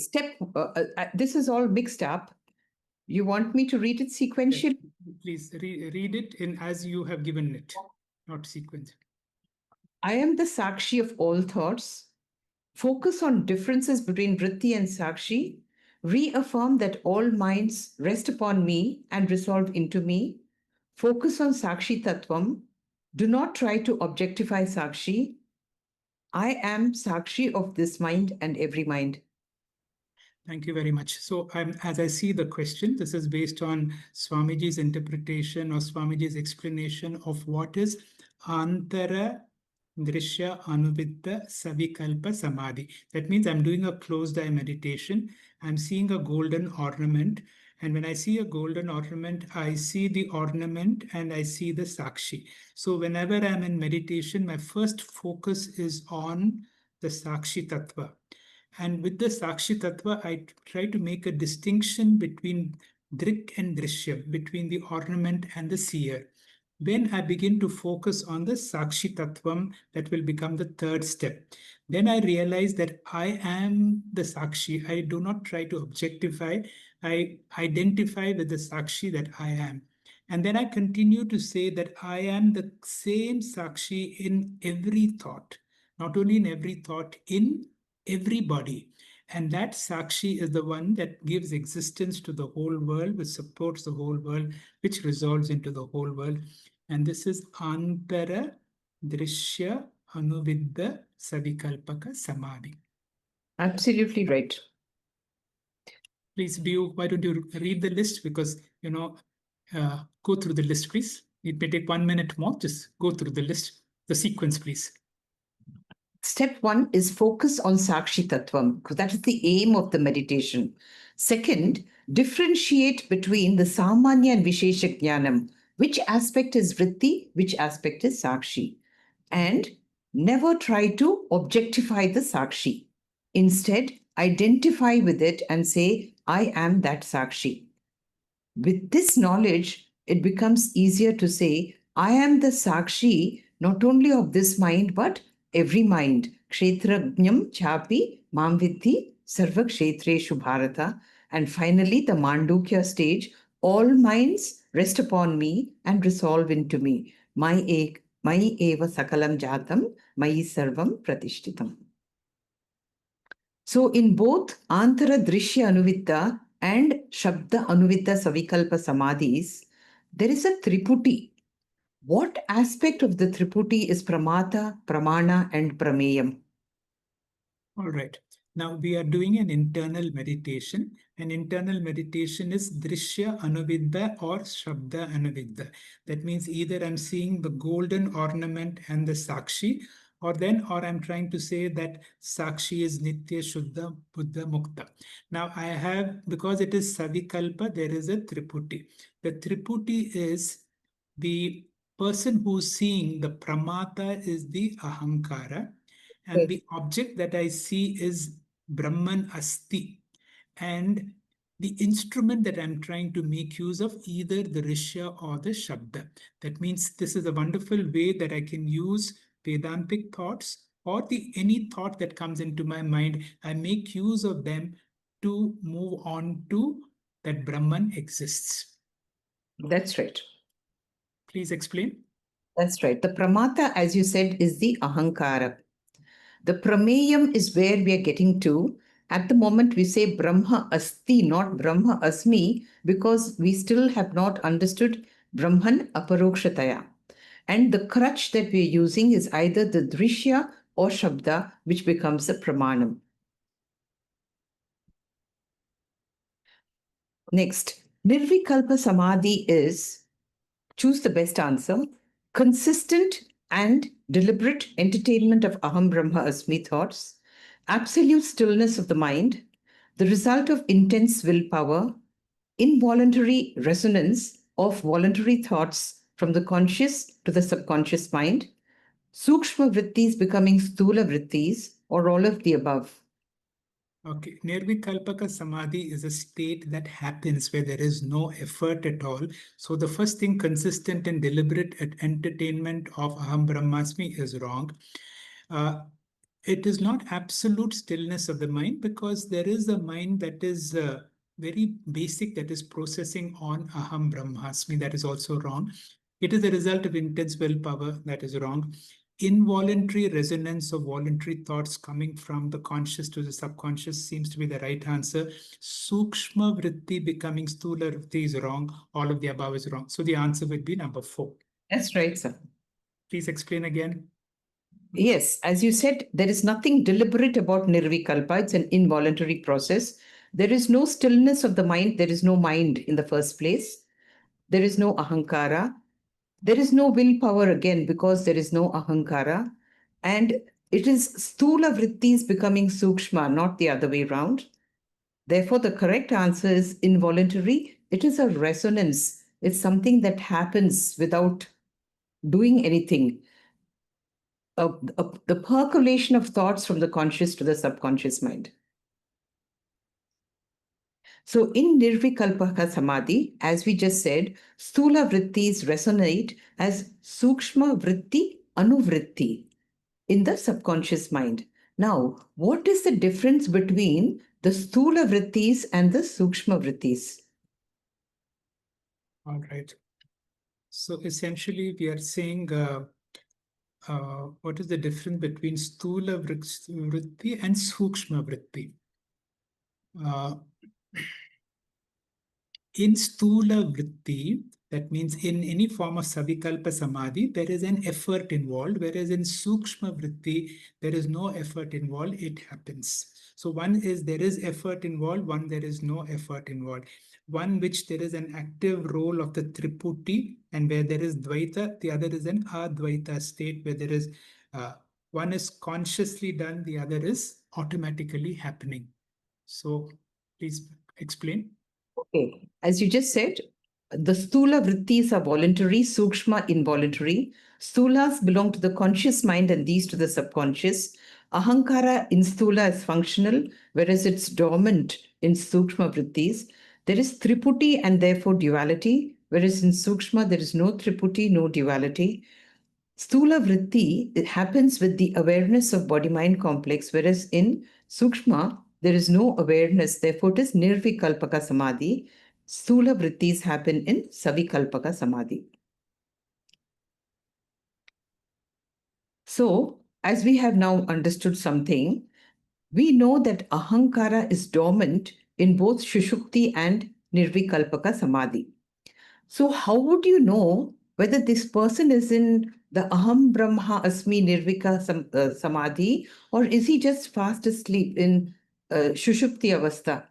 this is all mixed up. You want me to read it sequentially? Yes, please read it in as you have given it, not sequence. I am the Sakshi of all thoughts. Focus on differences between Vritti and Sakshi. Reaffirm that all minds rest upon me and resolve into me. Focus on Sakshi Tattvam. Do not try to objectify Sakshi. I am Sakshi of this mind and every mind. Thank you very much. So as I see the question, this is based on Swamiji's interpretation or Swamiji's explanation of what is Antara Drishya Anuvidya Savikalpa Samadhi. That means I'm doing a closed eye meditation. I'm seeing a golden ornament. And when I see a golden ornament, I see the ornament and I see the Sakshi. So whenever I'm in meditation, my first focus is on the Sakshi Tattva. And with the Sakshi Tattva, I try to make a distinction between Drik and Drishya, between the ornament and the seer. When I begin to focus on the Sakshi Tattvam, that will become the third step. Then I realize that I am the Sakshi. I do not try to objectify. I identify with the Sakshi that I am. And then I continue to say that I am the same Sakshi in every thought, not only in every thought, in everybody. And that Sakshi is the one that gives existence to the whole world, which supports the whole world, which resolves into the whole world. And this is Antara Drishya Anuvidya Savikalpaka Samadhi. Absolutely right. Please, why don't you read the list? Because, go through the list, please. It may take 1 minute more. Just go through the list, the sequence, please. Step 1 is focus on Sakshi Tattvam, because that is the aim of the meditation. Second, differentiate between the Samanya and Vishesha Jnanam. Which aspect is Vritti, which aspect is Sakshi? And never try to objectify the Sakshi. Instead, identify with it and say, I am that Sakshi. With this knowledge, it becomes easier to say, I am the Sakshi, not only of this mind, but every mind. Kshetrajnam chapi mam vidhi sarva kshetreshu bharata. And finally, the Mandukya stage, all minds rest upon me and resolve into me. Mayi eva sakalam jatam, mayi sarvam pratishtitam. So in both Antara Drishya Anuvitta and Shabda Anuvitta Savikalpa Samadhis, there is a Triputi. What aspect of the Triputi is Pramata, Pramana, and Prameyam? All right. Now we are doing an internal meditation. An internal meditation is Drishya Anuvidya or Shabda Anuvidya. That means either I'm seeing the golden ornament and the Sakshi, or I'm trying to say that Sakshi is Nitya, Shuddha, Buddha, Mukta. Now I have, because it is Savikalpa, there is a Triputi. The Triputi is the person who's seeing the Pramata is the Ahankara. And the object that I see is Brahman Asti. And the instrument that I'm trying to make use of, either the Drishya or the Shabda. That means this is a wonderful way that I can use Vedantic thoughts or any thought that comes into my mind. I make use of them to move on to that Brahman exists. That's right. Please explain. That's right. The Pramata, as you said, is the Ahankara. The Prameyam is where we are getting to. At the moment, we say Brahma Asti, not Brahma Asmi, because we still have not understood Brahman Aparokshataya. And the crutch that we are using is either the Drishya or Shabda, which becomes the Pramanam. Next, Nirvikalpa Samadhi is, choose the best answer, consistent and deliberate entertainment of Aham Brahma Asmi thoughts, absolute stillness of the mind, the result of intense willpower, involuntary resonance of voluntary thoughts from the conscious to the subconscious mind, Sukshma Vrittis becoming Sthula Vrittis, or all of the above. Okay, Nirvikalpaka Samadhi is a state that happens where there is no effort at all. So the first thing, consistent and deliberate entertainment of Aham Brahmasmi is wrong. It is not absolute stillness of the mind, because there is a mind that is very basic, that is processing on Aham Brahmasmi. That is also wrong. It is the result of intense willpower. That is wrong. Involuntary resonance of voluntary thoughts coming from the conscious to the subconscious seems to be the right answer. Sukshma Vritti becoming Sthula Vritti is wrong. All of the above is wrong. So the answer would be number 4. That's right, sir. Please explain again. Yes, as you said, there is nothing deliberate about Nirvikalpa. It's an involuntary process. There is no stillness of the mind. There is no mind in the first place. There is no Ahankara. There is no willpower again, because there is no Ahankara. And it is Sthula Vrittis becoming Sukshma, not the other way around. Therefore, the correct answer is involuntary. It is a resonance. It's something that happens without doing anything. The percolation of thoughts from the conscious to the subconscious mind. So in Nirvikalpaka Samadhi, as we just said, Sthula Vrittis resonate as Sukshma Vritti Anuvritti in the subconscious mind. Now, what is the difference between the Sthula Vrittis and the Sukshma Vrittis? All right. So essentially, we are saying what is the difference between Sthula Vritti and Sukshma Vritti? In Sthula Vritti, that means in any form of Savikalpa Samadhi, there is an effort involved, whereas in Sukshma Vritti, there is no effort involved, it happens. So one is there is effort involved, one there is no effort involved. One which there is an active role of the Triputi, and where there is Dvaita, the other is an Advaita state, where there is one is consciously done, the other is automatically happening. So please explain. Okay, as you just said, the Sthula Vrittis are voluntary, Sukshma involuntary. Sthulas belong to the conscious mind and these to the subconscious. Ahankara in Sthula is functional, whereas it's dormant in Sukshma Vrittis. There is Triputi and therefore duality, whereas in Sukshma there is no Triputi, no duality. Sthula vritti, it happens with the awareness of body-mind complex, whereas in Sukshma, there is no awareness. Therefore, it is Nirvikalpaka Samadhi. Sthula vrittis happen in Savikalpaka Samadhi. So, as we have now understood something, we know that Ahankara is dormant in both Shushukti and Nirvikalpaka Samadhi. So, how would you know whether this person is in the Aham Brahma Asmi Nirvika Samadhi, or is he just fast asleep in Shushupti Avastha?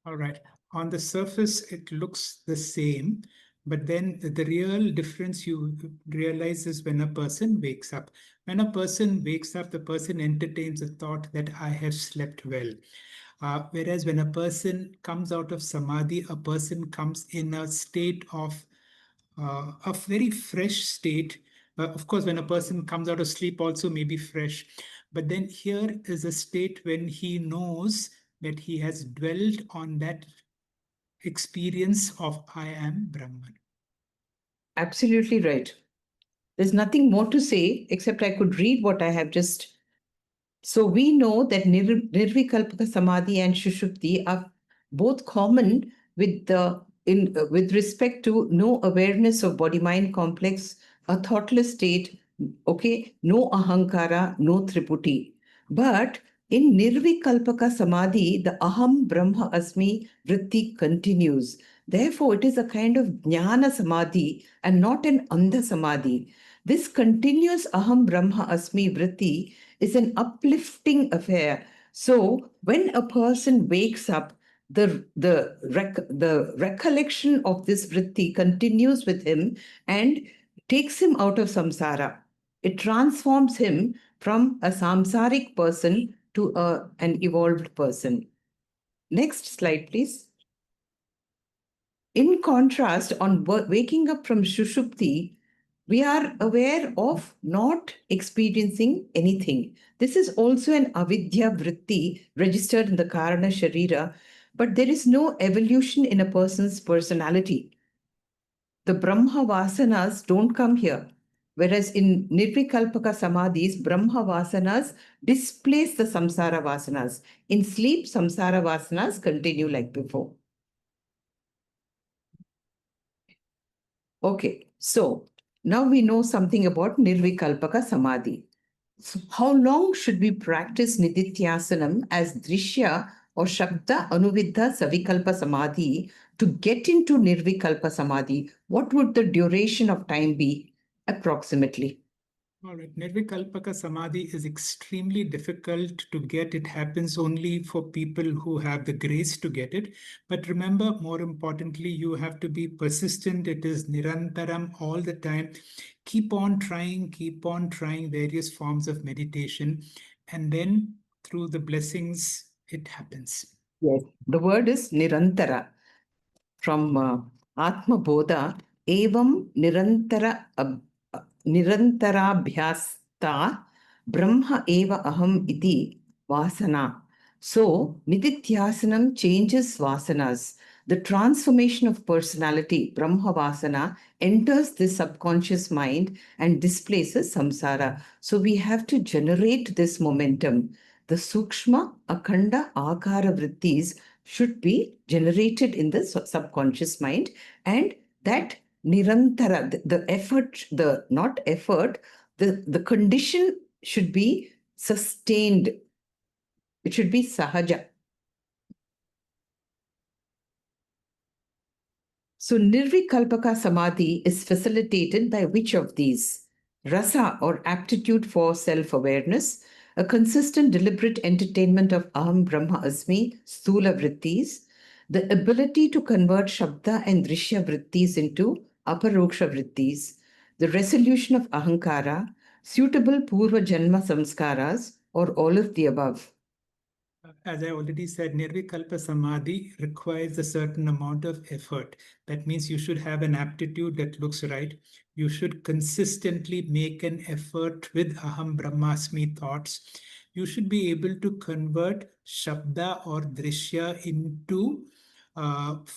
All right. On the surface, it looks the same, but then the real difference you realize is when a person wakes up. When a person wakes up, the person entertains a thought that I have slept well. Whereas when a person comes out of samadhi, a person comes in a state of a very fresh state. Of course, when a person comes out of sleep, also may be fresh. But then here is a state when he knows that he has dwelled on that experience of I am Brahman. Absolutely right. There's nothing more to say except I could read what I have just. So we know that Nirvikalpaka Samadhi and Shushupti are both common with with respect to no awareness of body-mind complex, a thoughtless state, okay, no ahankara, no triputi. But in Nirvikalpaka Samadhi, the Aham Brahma Asmi vritti continues. Therefore, it is a kind of Jnana Samadhi and not an Andha Samadhi. This continuous Aham Brahma Asmi vritti is an uplifting affair. So when a person wakes up, the recollection of this vritti continues with him and takes him out of samsara. It transforms him from a samsaric person to an evolved person. Next slide, please. In contrast, on waking up from Shushupti, we are aware of not experiencing anything. This is also an avidya vritti registered in the Karana Sharira, but there is no evolution in a person's personality. The Brahma Vasanas don't come here. Whereas in Nirvikalpaka Samadhis, Brahma Vasanas displace the Samsara Vasanas. In sleep, Samsara Vasanas continue like before. Okay, so now we know something about Nirvikalpaka Samadhi. So how long should we practice Nidithyasanam as Drishya or Shabda Anuviddha Savikalpa Samadhi to get into Nirvikalpa Samadhi? What would the duration of time be approximately? All right. Nirvikalpaka Samadhi is extremely difficult to get. It happens only for people who have the grace to get it. But remember, more importantly, you have to be persistent. It is Nirantaram all the time. Keep on trying various forms of meditation. And then through the blessings, it happens. Yes, the word is Nirantara. From Atma Bodha, Evam Nirantara Nirantarabhyasta Brahma Eva Aham Iti Vasana. So, Nidithyasanam changes vasanas. The transformation of personality, Brahma Vasana, enters the subconscious mind and displaces samsara. So, we have to generate this momentum. The Sukshma, Akhanda, Akara Vrittis should be generated in the subconscious mind, and that nirantara, the effort, the not effort, the condition should be sustained. It should be sahaja. So Nirvikalpaka Samadhi is facilitated by which of these? Rasa, or aptitude for self-awareness, a consistent deliberate entertainment of Aham Brahma Asmi, Sthula Vrittis, the ability to convert Shabda and Drishya Vrittis into Aparoksha Vrittis, the resolution of Ahankara, suitable Purva Janma Samskaras, or all of the above. As I already said, Nirvikalpa Samadhi requires a certain amount of effort. That means you should have an aptitude that looks right. You should consistently make an effort with Aham Brahmasmi thoughts. You should be able to convert Shabda or Drishya into,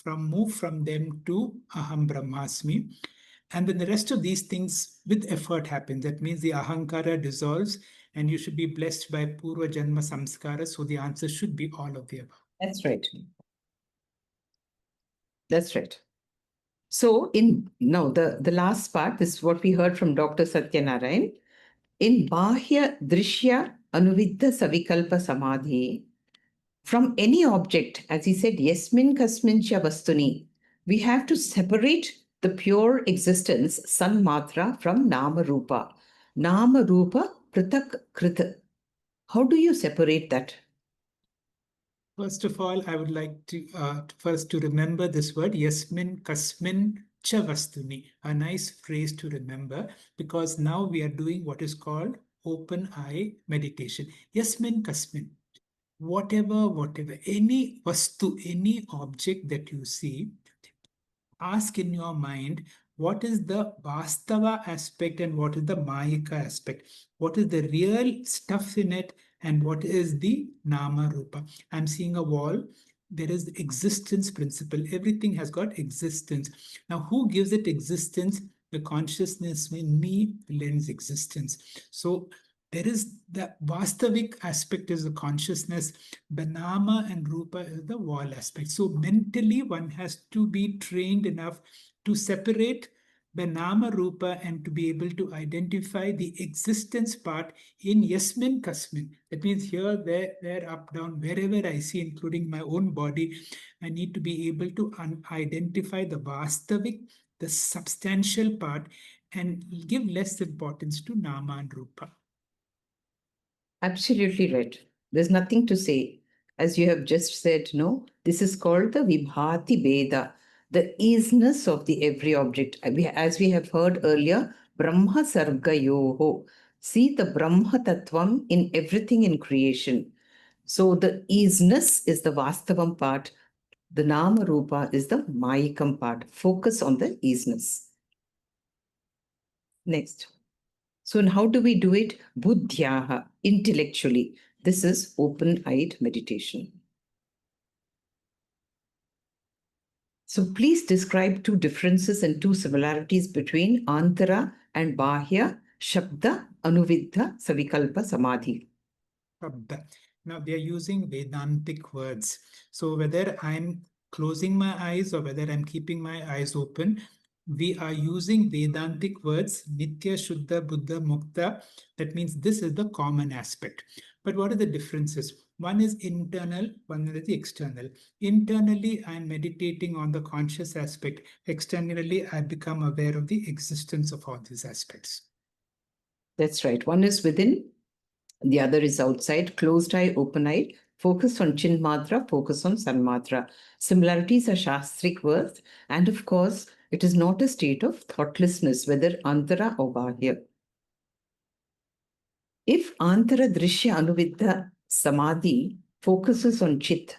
move from them to Aham Brahmasmi. And then the rest of these things with effort happen. That means the ahankara dissolves and you should be blessed by purva janma samskara. So the answer should be all of the above. That's right. That's right. So now the last part, this is what we heard from Dr. Satyanarayan. In Bahya Drishya Anuviddha Savikalpa Samadhi, from any object, as he said, Yasmin Kasmin Cha Vastuni, we have to separate the pure existence, Sanmatra, from Nama Rupa. Nama Rupa Pritak Krita. How do you separate that? First of all, I would like to first to remember this word, Yasmin Kasmin Cha Vastuni, a nice phrase to remember, because now we are doing what is called open eye meditation. Yasmin Kasmin, whatever, any vastu, any object that you see, ask in your mind, what is the vastava aspect and what is the mayika aspect? What is the real stuff in it and what is the nama rupa? I'm seeing a wall. There is the existence principle. Everything has got existence. Now, who gives it existence? The consciousness in me lends existence. So there is the vastavik aspect is the consciousness. The nama and rupa is the wall aspect. So mentally, one has to be trained enough to separate the nama rupa and to be able to identify the existence part in yasmin kasmin. That means here, there, up, down, wherever I see, including my own body, I need to be able to identify the vastavik, the substantial part, and give less importance to nama and rupa. Absolutely right. There's nothing to say. As you have just said, no, this is called the Vibhati Veda, the isness of the every object. As we have heard earlier, Brahma Sargayoho. See the Brahma Tattvam in everything in creation. So the isness is the Vastavam part. The Nama Rupa is the Mayikam part. Focus on the isness. Next. So how do we do it? Buddhyaha, intellectually. This is open-eyed meditation. So please describe two differences and two similarities between Antara and Bahya Shabda Anuviddha Savikalpa Samadhi. Shabda. Now they are using Vedantic words. So whether I'm closing my eyes or whether I'm keeping my eyes open, we are using Vedantic words, Nitya, Shuddha, Buddha, Mukta. That means this is the common aspect. But what are the differences? One is internal, one is the external. Internally, I'm meditating on the conscious aspect. Externally, I become aware of the existence of all these aspects. That's right. One is within, the other is outside. Closed eye, open eye. Focus on Chin Matra, focus on San Matra. Similarities are Shastric words. And of course, it is not a state of thoughtlessness, whether Antara or Bahya. If Antara Drishya Anuviddha Samadhi focuses on Chit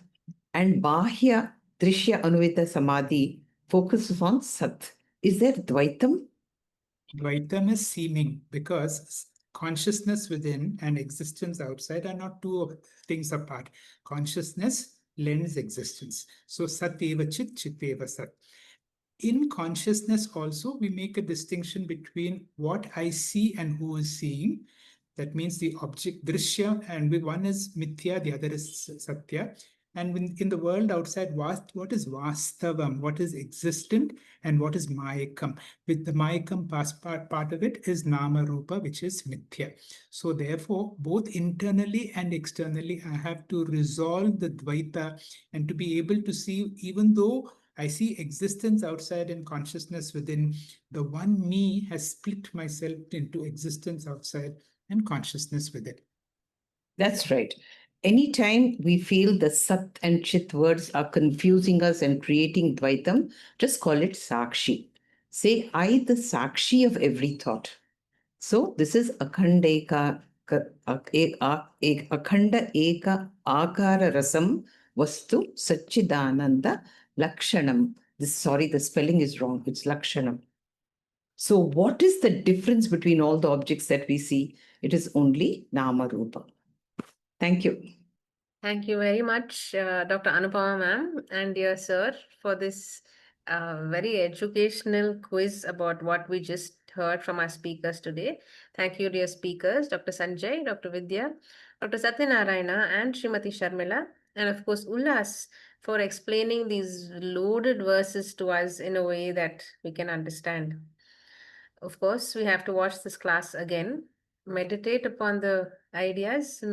and Bahya Drishya Anuviddha Samadhi focuses on Sat, is there Dvaitam? Dvaitam is seeming because consciousness within and existence outside are not two things apart. Consciousness lends existence. So Sat eva Chit, Chit eva Sat. In consciousness also, we make a distinction between what I see and who is seeing. That means the object Drishya, and one is Mithya, the other is Satya. And in the world outside, what is Vastavam, what is existent, and what is Mayikam. With the Mayikam part of it is Nama Rupa, which is Mithya. So therefore, both internally and externally, I have to resolve the Dvaita and to be able to see, even though I see existence outside and consciousness within, the one me has split myself into existence outside and consciousness within. That's right. Anytime we feel the Sat and Chit words are confusing us and creating Dvaitam, just call it Sakshi. Say, I, the Sakshi of every thought. So this is Akhanda Eka Akara Rasam Vastu Satchidananda Lakshanam. Sorry, the spelling is wrong. It's Lakshanam. So what is the difference between all the objects that we see? It is only Nama Rupa. Thank you. Thank you very much, Dr. Anupama ma'am and dear sir, for this a very educational quiz about what we just heard from our speakers today. Thank you, dear speakers, Dr. Sanjay, Dr. Vidya, Dr. Satyanarayana, and Srimati Sharmila, and of course, Ullas, for explaining these loaded verses to us in a way that we can understand. Of course, we have to watch this class again, meditate upon the ideas,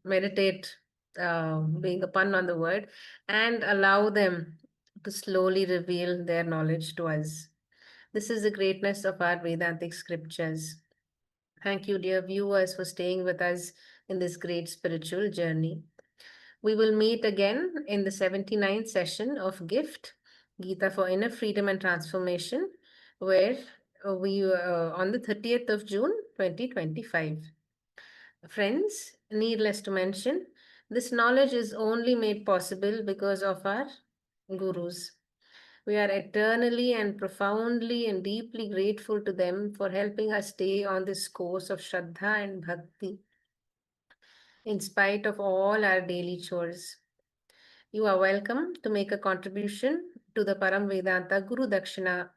meditate, being a pun on the word, and allow them to slowly reveal their knowledge to us. This is the greatness of our Vedantic scriptures. Thank you, dear viewers, for staying with us in this great spiritual journey. We will meet again in the 79th session of Gift, Gita for Inner Freedom and Transformation, where we on the 30th of June 2025. Friends, needless to mention, this knowledge is only made possible because of our gurus. We are eternally and profoundly and deeply grateful to them for helping us stay on this course of Shraddha and Bhakti in spite of all our daily chores. You are welcome to make a contribution to the Param Vedanta Guru Dakshina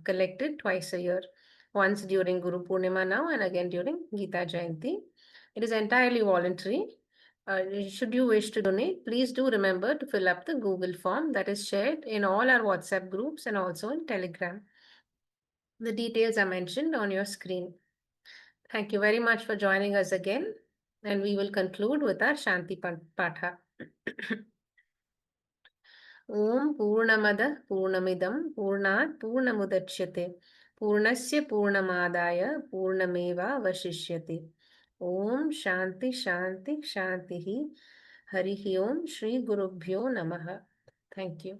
collected twice a year, once during Guru Purnima now and again during Gita Jayanti. It is entirely voluntary. Should you wish to donate, please do remember to fill up the Google form that is shared in all our WhatsApp groups and also in Telegram. The details are mentioned on your screen. Thank you very much for joining us again, and we will conclude with our Shanti Patha. Om Purnamada Purnamidam Purnat Purnamudachyate Purnasya Purnamadaya Purnameva Vashishyate. Om Shanti Shanti Shantihi. Harihi Om Shri Gurubhyo Namaha. Thank you.